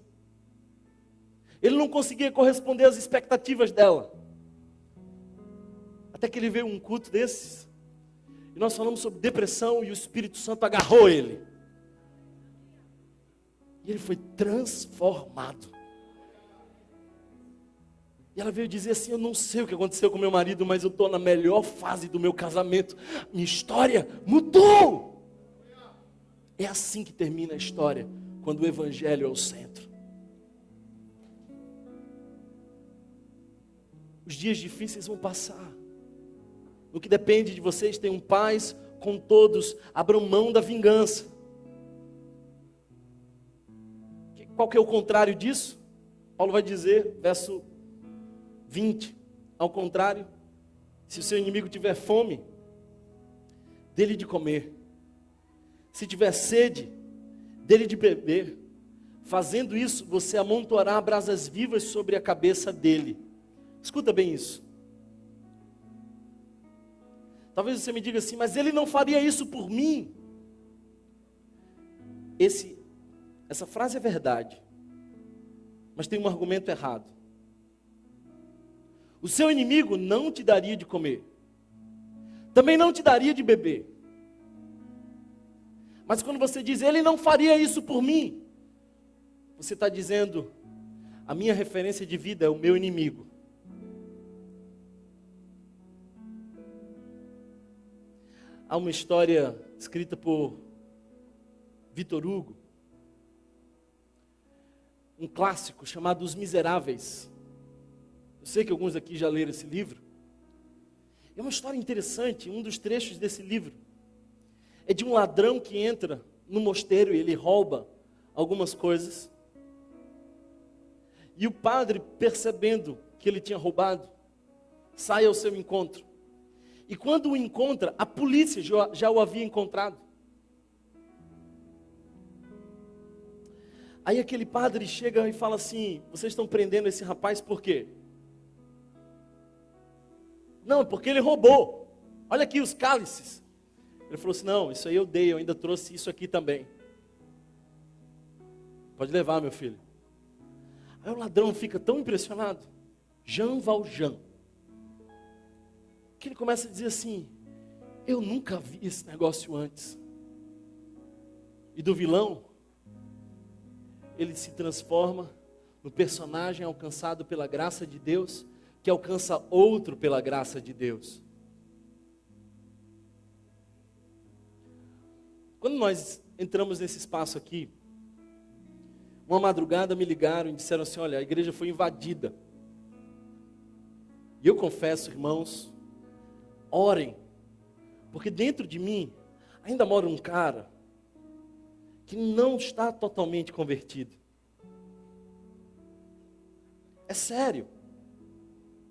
Ele não conseguia corresponder às expectativas dela. Até que ele veio um culto desses. E nós falamos sobre depressão e o Espírito Santo agarrou ele. E ele foi transformado. E ela veio dizer assim: eu não sei o que aconteceu com meu marido, mas eu estou na melhor fase do meu casamento. Minha história mudou. É assim que termina a história, quando o evangelho é o centro. Os dias difíceis vão passar. No que depende de vocês, tenham paz com todos, abram mão da vingança. Qual que é o contrário disso? Paulo vai dizer, verso 20, ao contrário, se o seu inimigo tiver fome, dê-lhe de comer. Se tiver sede, dê-lhe de beber. Fazendo isso, você amontoará brasas vivas sobre a cabeça dele. Escuta bem isso. Talvez você me diga assim: mas ele não faria isso por mim. Essa frase é verdade, mas tem um argumento errado. O seu inimigo não te daria de comer, também não te daria de beber. Mas quando você diz, ele não faria isso por mim, você está dizendo, a minha referência de vida é o meu inimigo. Há uma história escrita por Victor Hugo, um clássico chamado Os Miseráveis. Eu sei que alguns aqui já leram esse livro. É uma história interessante, um dos trechos desse livro é de um ladrão que entra no mosteiro e ele rouba algumas coisas. E o padre, percebendo que ele tinha roubado, sai ao seu encontro. E quando o encontra, a polícia já o havia encontrado. Aí aquele padre chega e fala assim: vocês estão prendendo esse rapaz por quê? Não, porque ele roubou. Olha aqui os cálices. Ele falou assim: não, isso aí eu dei, eu ainda trouxe isso aqui também. Pode levar, meu filho. Aí o ladrão fica tão impressionado, Jean Valjean, que ele começa a dizer assim: eu nunca vi esse negócio antes. E do vilão, ele se transforma no personagem alcançado pela graça de Deus, que alcança outro pela graça de Deus. Quando nós entramos nesse espaço aqui, uma madrugada me ligaram e disseram assim: olha, a igreja foi invadida. E eu confesso, irmãos, orem, porque dentro de mim ainda mora um cara que não está totalmente convertido. É sério.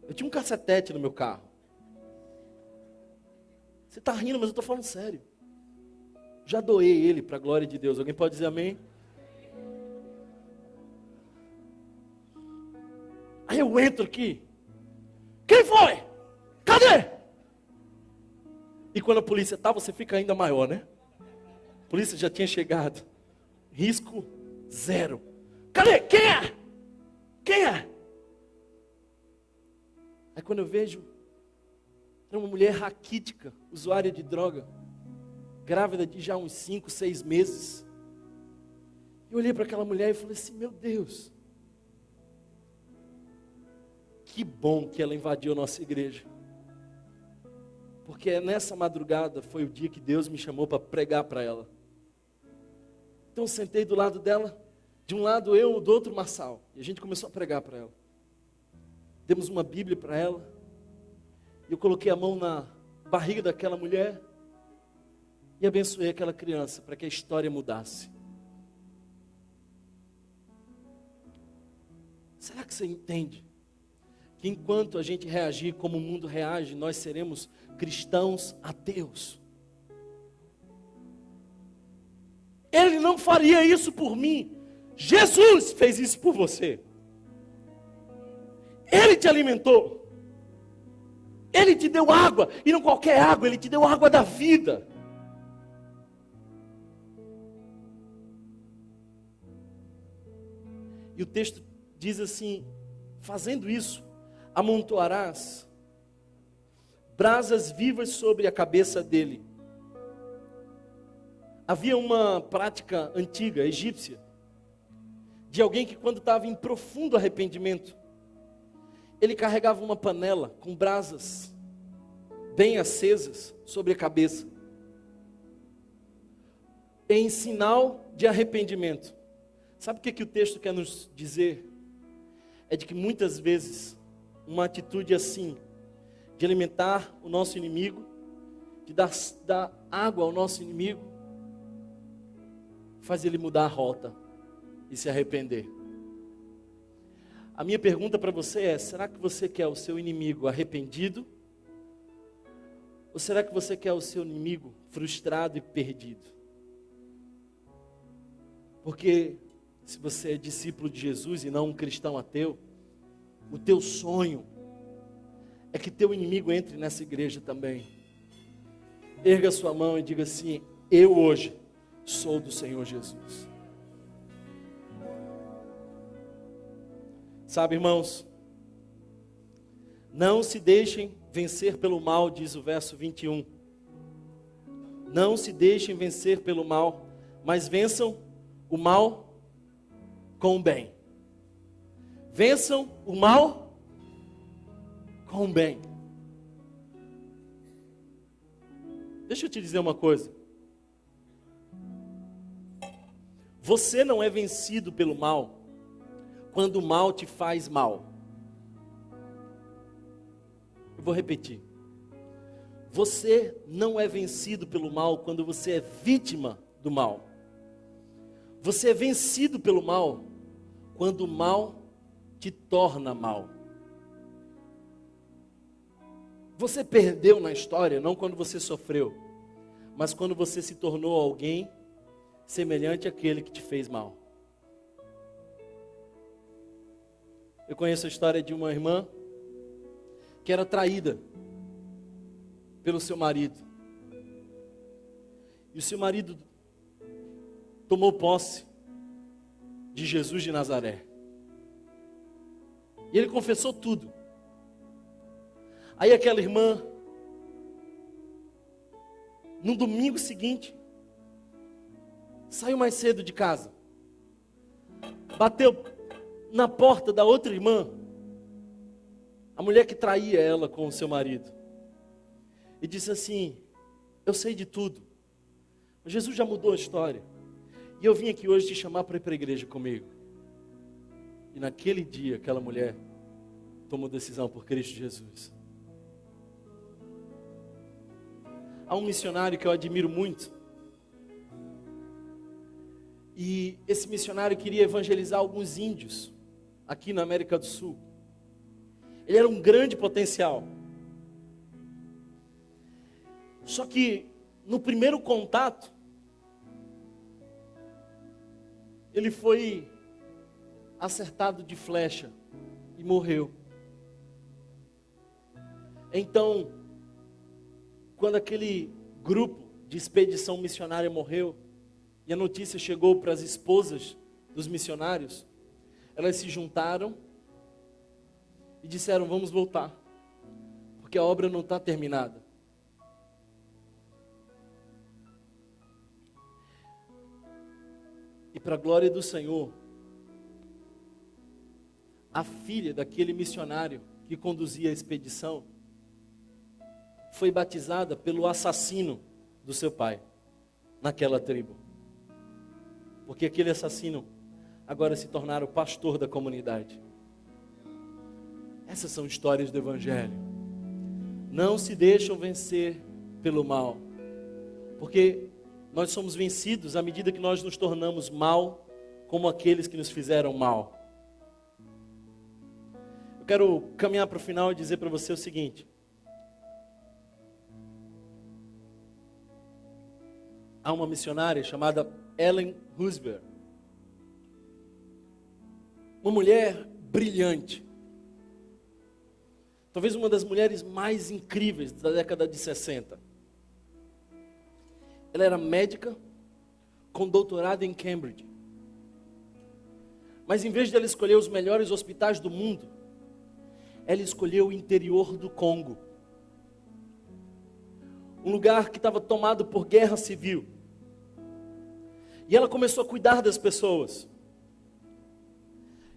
Eu tinha um cacetete no meu carro. Você está rindo, mas eu estou falando sério. Já doei ele para a glória de Deus. Alguém pode dizer amém? Aí eu entro aqui. Quem foi? Cadê? E quando a polícia está, você fica ainda maior, né? A polícia já tinha chegado. Risco zero. Cadê? Quem é? Quem é? Aí quando eu vejo, era uma mulher raquítica, usuária de droga, grávida de já uns 5, 6 meses. Eu olhei para aquela mulher e falei assim: meu Deus, que bom que ela invadiu a nossa igreja. Porque nessa madrugada foi o dia que Deus me chamou para pregar para ela. Então eu sentei do lado dela, de um lado eu, do outro Marçal, e a gente começou a pregar para ela. Demos uma Bíblia para ela, e eu coloquei a mão na barriga daquela mulher, e abençoei aquela criança, para que a história mudasse. Será que você entende? Que enquanto a gente reagir como o mundo reage, nós seremos cristãos ateus. Ele não faria isso por mim. Jesus fez isso por você. Ele te alimentou. Ele te deu água, e não qualquer água, Ele te deu água da vida. E o texto diz assim: fazendo isso, amontoarás brasas vivas sobre a cabeça dele. Havia uma prática antiga, egípcia, de alguém que quando estava em profundo arrependimento, ele carregava uma panela com brasas bem acesas sobre a cabeça, em sinal de arrependimento. Sabe o que o texto quer nos dizer? É de que muitas vezes uma atitude assim, de alimentar o nosso inimigo, de dar água ao nosso inimigo, faz ele mudar a rota e se arrepender. A minha pergunta para você é: será que você quer o seu inimigo arrependido? Ou será que você quer o seu inimigo frustrado e perdido? Porque se você é discípulo de Jesus e não um cristão ateu, o teu sonho é que teu inimigo entre nessa igreja também. Erga sua mão e diga assim: eu hoje sou do Senhor Jesus. Sabe, irmãos, não se deixem vencer pelo mal, diz o verso 21. Não se deixem vencer pelo mal, mas vençam o mal com o bem. Vençam o mal com o bem. Deixa eu te dizer uma coisa. Você não é vencido pelo mal quando o mal te faz mal. Eu vou repetir. Você não é vencido pelo mal quando você é vítima do mal. Você é vencido pelo mal quando o mal te torna mal. Você perdeu na história não quando você sofreu, mas quando você se tornou alguém semelhante àquele que te fez mal. Eu conheço a história de uma irmã que era traída pelo seu marido. E o seu marido tomou posse de Jesus de Nazaré. E ele confessou tudo. Aí aquela irmã, no domingo seguinte, saiu mais cedo de casa. Bateu na porta da outra irmã, a mulher que traía ela com o seu marido. E disse assim: eu sei de tudo. Jesus já mudou a história. E eu vim aqui hoje te chamar para ir para a igreja comigo. E naquele dia, aquela mulher tomou decisão por Cristo Jesus. Há um missionário que eu admiro muito. E esse missionário queria evangelizar alguns índios aqui na América do Sul. Ele era um grande potencial. Só que no primeiro contato, ele foi acertado de flecha e morreu. Então, quando aquele grupo de expedição missionária morreu, e a notícia chegou para as esposas dos missionários, elas se juntaram e disseram: vamos voltar, porque a obra não está terminada. E para a glória do Senhor, a filha daquele missionário que conduzia a expedição foi batizada pelo assassino do seu pai, naquela tribo. Porque aquele assassino agora se tornara o pastor da comunidade. Essas são histórias do Evangelho. Não se deixam vencer pelo mal, porque nós somos vencidos à medida que nós nos tornamos mal, como aqueles que nos fizeram mal. Eu quero caminhar para o final e dizer para você o seguinte: há uma missionária chamada Ellen Roosevelt, uma mulher brilhante, talvez uma das mulheres mais incríveis da década de 60. Ela era médica com doutorado em Cambridge. Mas em vez de ela escolher os melhores hospitais do mundo, ela escolheu o interior do Congo, um lugar que estava tomado por guerra civil. E ela começou a cuidar das pessoas.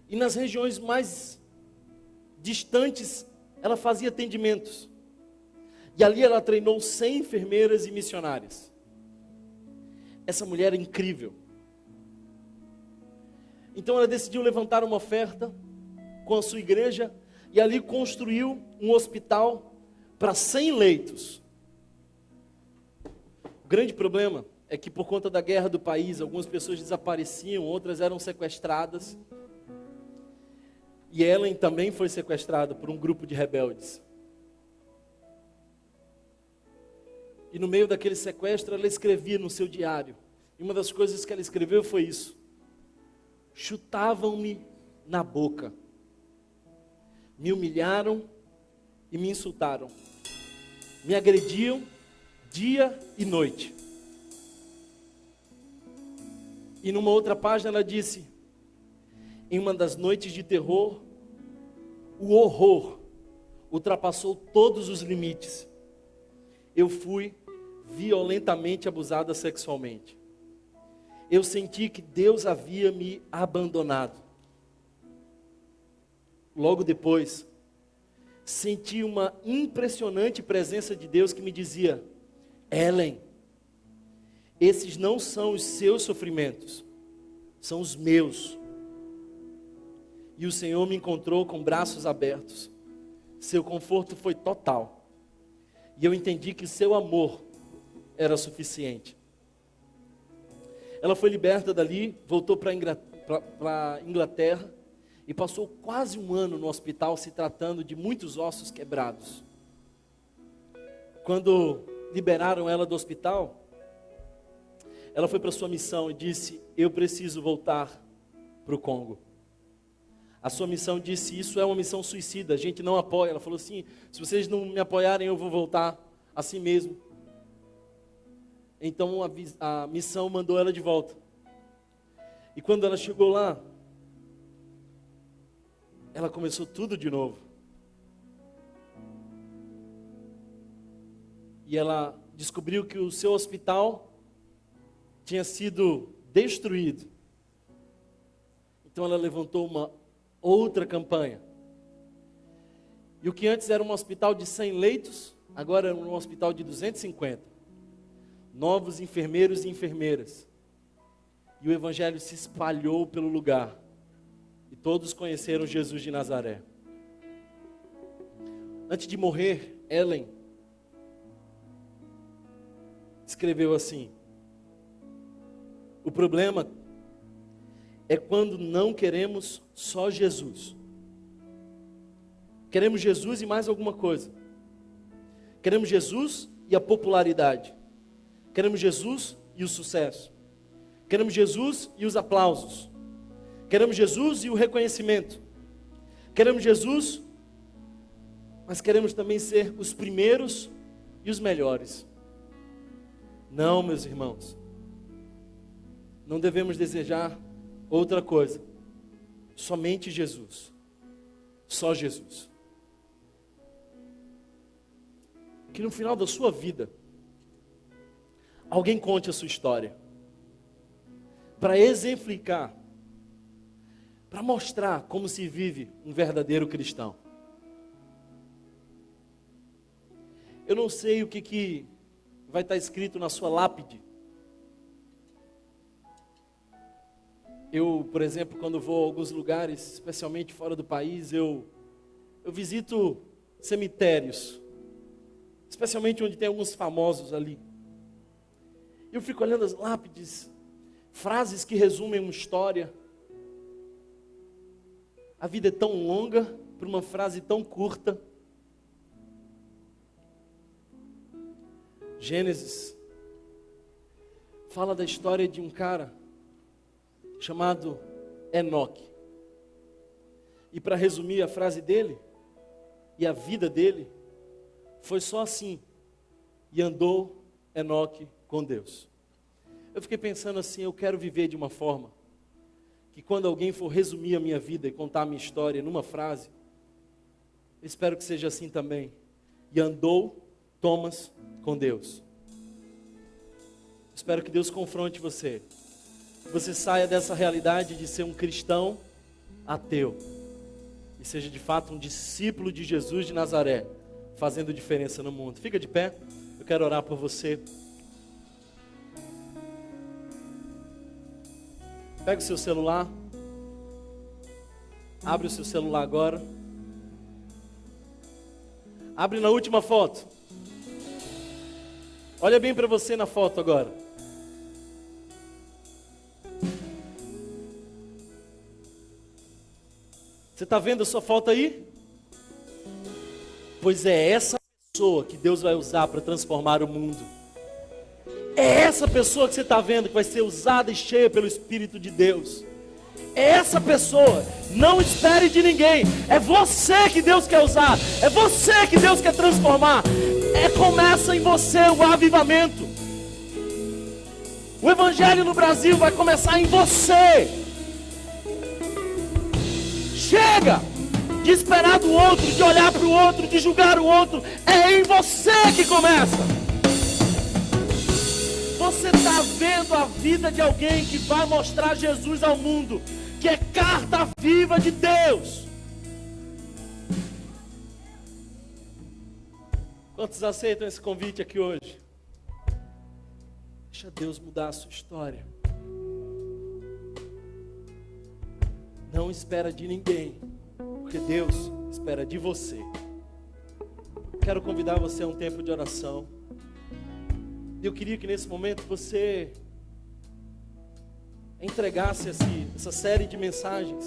E nas regiões mais distantes, ela fazia atendimentos. E ali ela treinou 100 enfermeiras e missionárias. Essa mulher é incrível. Então ela decidiu levantar uma oferta com a sua igreja e ali construiu um hospital para 100 leitos. O grande problema é que por conta da guerra do país, algumas pessoas desapareciam, outras eram sequestradas. E Ellen também foi sequestrada por um grupo de rebeldes. E no meio daquele sequestro, ela escrevia no seu diário. E uma das coisas que ela escreveu foi isso: chutavam-me na boca, me humilharam e me insultaram, me agrediam dia e noite. E numa outra página ela disse: em uma das noites de terror, o horror ultrapassou todos os limites. Eu fui violentamente abusada sexualmente. Eu senti que Deus havia me abandonado. Logo depois, senti uma impressionante presença de Deus que me dizia: Ellen, esses não são os seus sofrimentos, são os meus. E o Senhor me encontrou com braços abertos. Seu conforto foi total. E eu entendi que seu amor era suficiente. Ela foi liberta dali, voltou para a Inglaterra e passou quase um ano no hospital se tratando de muitos ossos quebrados. Quando liberaram ela do hospital, ela foi para sua missão e disse: eu preciso voltar para o Congo. A sua missão disse: isso é uma missão suicida, a gente não apoia. Ela falou assim: se vocês não me apoiarem, eu vou voltar assim mesmo. Então a missão mandou ela de volta. E quando ela chegou lá, ela começou tudo de novo. E ela descobriu que o seu hospital tinha sido destruído. Então ela levantou uma outra campanha. E o que antes era um hospital de 100 leitos, agora é um hospital de 250. Novos enfermeiros e enfermeiras. E o evangelho se espalhou pelo lugar. E todos conheceram Jesus de Nazaré. Antes de morrer, Ellen escreveu assim: o problema é quando não queremos só Jesus. Queremos Jesus e mais alguma coisa. Queremos Jesus e a popularidade. Queremos Jesus e o sucesso. Queremos Jesus e os aplausos. Queremos Jesus e o reconhecimento. Queremos Jesus, mas queremos também ser os primeiros e os melhores. Não, meus irmãos. Não devemos desejar outra coisa. Somente Jesus. Só Jesus. Que no final da sua vida, alguém conte a sua história. Para exemplificar. Para mostrar como se vive um verdadeiro cristão. Eu não sei o que vai estar escrito na sua lápide. Eu, por exemplo, quando vou a alguns lugares, especialmente fora do país, eu visito cemitérios, especialmente onde tem alguns famosos ali. Eu fico olhando as lápides, frases que resumem uma história. A vida é tão longa para uma frase tão curta. Gênesis fala da história de um cara chamado Enoque. E para resumir a frase dele e a vida dele, foi só assim. E andou Enoque com Deus. Eu fiquei pensando assim, eu quero viver de uma forma que quando alguém for resumir a minha vida e contar a minha história numa frase, eu espero que seja assim também. E andou Thomas com Deus. Espero que Deus confronte você. Que você saia dessa realidade de ser um cristão ateu. E seja de fato um discípulo de Jesus de Nazaré, fazendo diferença no mundo. Fica de pé, eu quero orar por você. Pega o seu celular. Abre o seu celular agora. Abre na última foto. Olha bem para você na foto agora. Você está vendo a sua foto aí? Pois é essa pessoa que Deus vai usar para transformar o mundo. É essa pessoa que você está vendo que vai ser usada e cheia pelo Espírito de Deus. É essa pessoa. Não espere de ninguém. É você que Deus quer usar. É você que Deus quer transformar. Começa em você o avivamento. O Evangelho no Brasil vai começar em você. Chega de esperar do outro, de olhar para o outro, de julgar o outro. É em você que começa. Você está vendo a vida de alguém que vai mostrar Jesus ao mundo, que é carta viva de Deus. Quantos aceitam esse convite aqui hoje? Deixa Deus mudar a sua história. Não espera de ninguém, porque Deus espera de você. quero convidar você a um tempo de oração. Eu queria que nesse momento você entregasse essa série de mensagens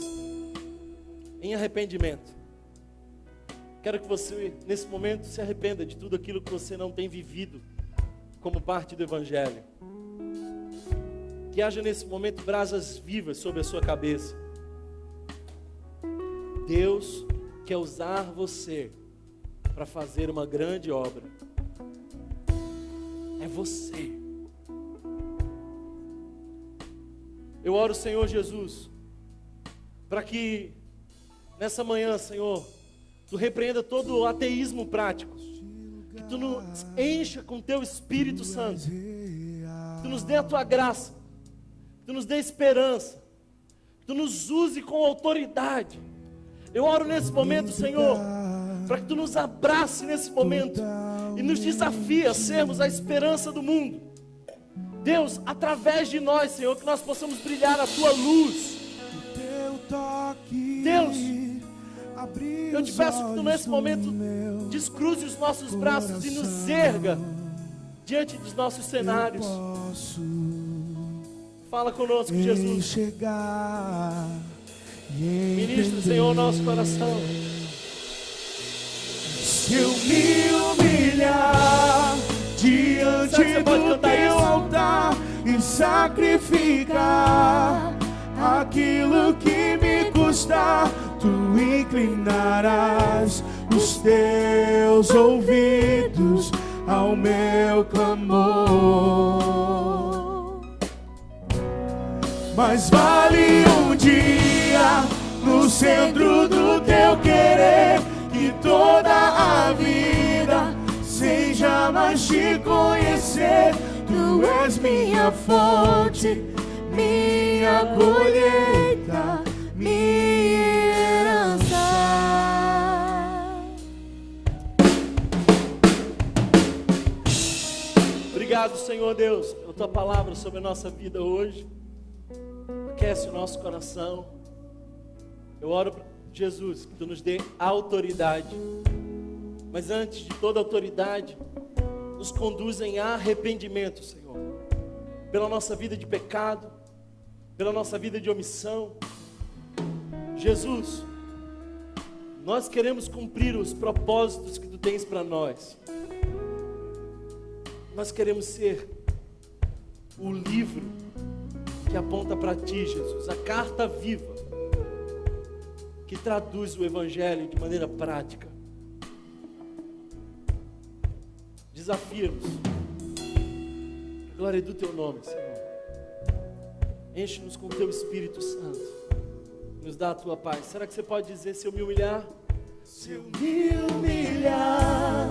em arrependimento. Quero que você, nesse momento, se arrependa de tudo aquilo que você não tem vivido como parte do Evangelho. Que haja nesse momento brasas vivas sobre a sua cabeça. Deus quer usar você para fazer uma grande obra. É você. Eu oro, Senhor Jesus, para que nessa manhã, Senhor, Tu repreenda todo o ateísmo prático, que Tu nos encha com Teu Espírito Santo, que Tu nos dê a Tua graça, que Tu nos dê esperança, que Tu nos use com autoridade. Eu oro nesse momento, Senhor, para que Tu nos abrace nesse momento e nos desafie a sermos a esperança do mundo. Deus, através de nós, Senhor, que nós possamos brilhar a Tua luz. Deus, eu te peço que Tu nesse momento descruze os nossos braços e nos erga diante dos nossos cenários. Fala conosco, Jesus. Ministra, Senhor, o nosso coração. Se eu me humilhar diante do Teu altar e sacrificar aquilo que me custar, Tu inclinarás os Teus ouvidos ao meu clamor. Mas vale um dia no centro do Teu querer, que toda a vida seja mais te conhecer. Tu és minha fonte, minha colheita, minha herança. Obrigado, Senhor Deus, pela Tua palavra sobre a nossa vida hoje. Aquece o nosso coração. Eu oro para Jesus, que Tu nos dê autoridade. Mas antes de toda autoridade, nos conduz em arrependimento, Senhor. Pela nossa vida de pecado, pela nossa vida de omissão. Jesus, nós queremos cumprir os propósitos que Tu tens para nós. Nós queremos ser o livro que aponta para Ti, Jesus, a carta viva que traduz o Evangelho de maneira prática. Desafia-nos. Glória do Teu nome, Senhor. Enche-nos com o Teu Espírito Santo. Nos dá a Tua paz. Será que você pode dizer: se eu me humilhar? Se eu me humilhar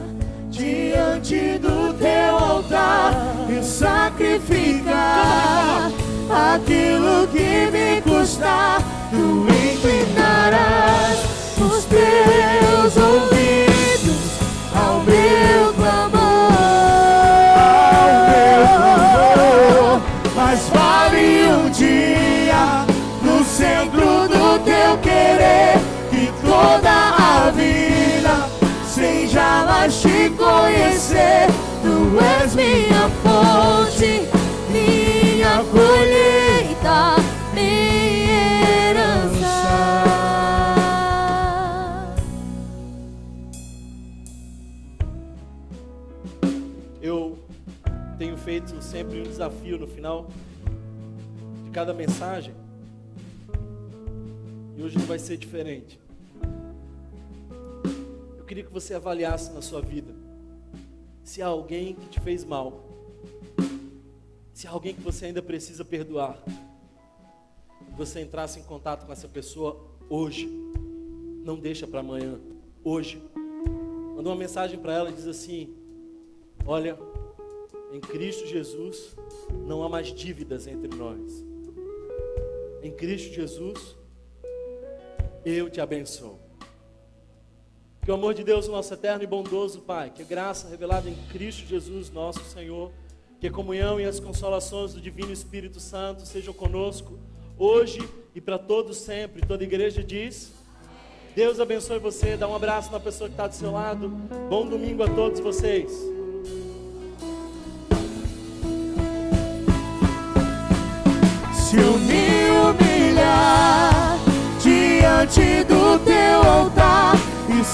diante do Teu altar e sacrificar aquilo que me custar, Tu inclinarás os Teus ouvidos ao meu clamor. Mas vale um dia no centro do Teu querer, que toda a vida seja mais te conhecer. Tu és minha fonte, minha colheita, minha herança. Eu tenho feito sempre um desafio no final de cada mensagem, e hoje não vai ser diferente. Eu queria que você avaliasse na sua vida se há alguém que te fez mal, se há alguém que você ainda precisa perdoar, que você entrasse em contato com essa pessoa hoje. Não deixa para amanhã, hoje. Manda uma mensagem para ela e diz assim: olha, em Cristo Jesus não há mais dívidas entre nós. Em Cristo Jesus eu te abençoo. Que o amor de Deus, nosso eterno e bondoso Pai, que a graça revelada em Cristo Jesus, nosso Senhor, que a comunhão e as consolações do Divino Espírito Santo sejam conosco hoje e para todos sempre. Toda a igreja diz: Deus abençoe você. Dá um abraço na pessoa que está do seu lado. Bom domingo a todos vocês. Se eu me humilhar diante do teu altar e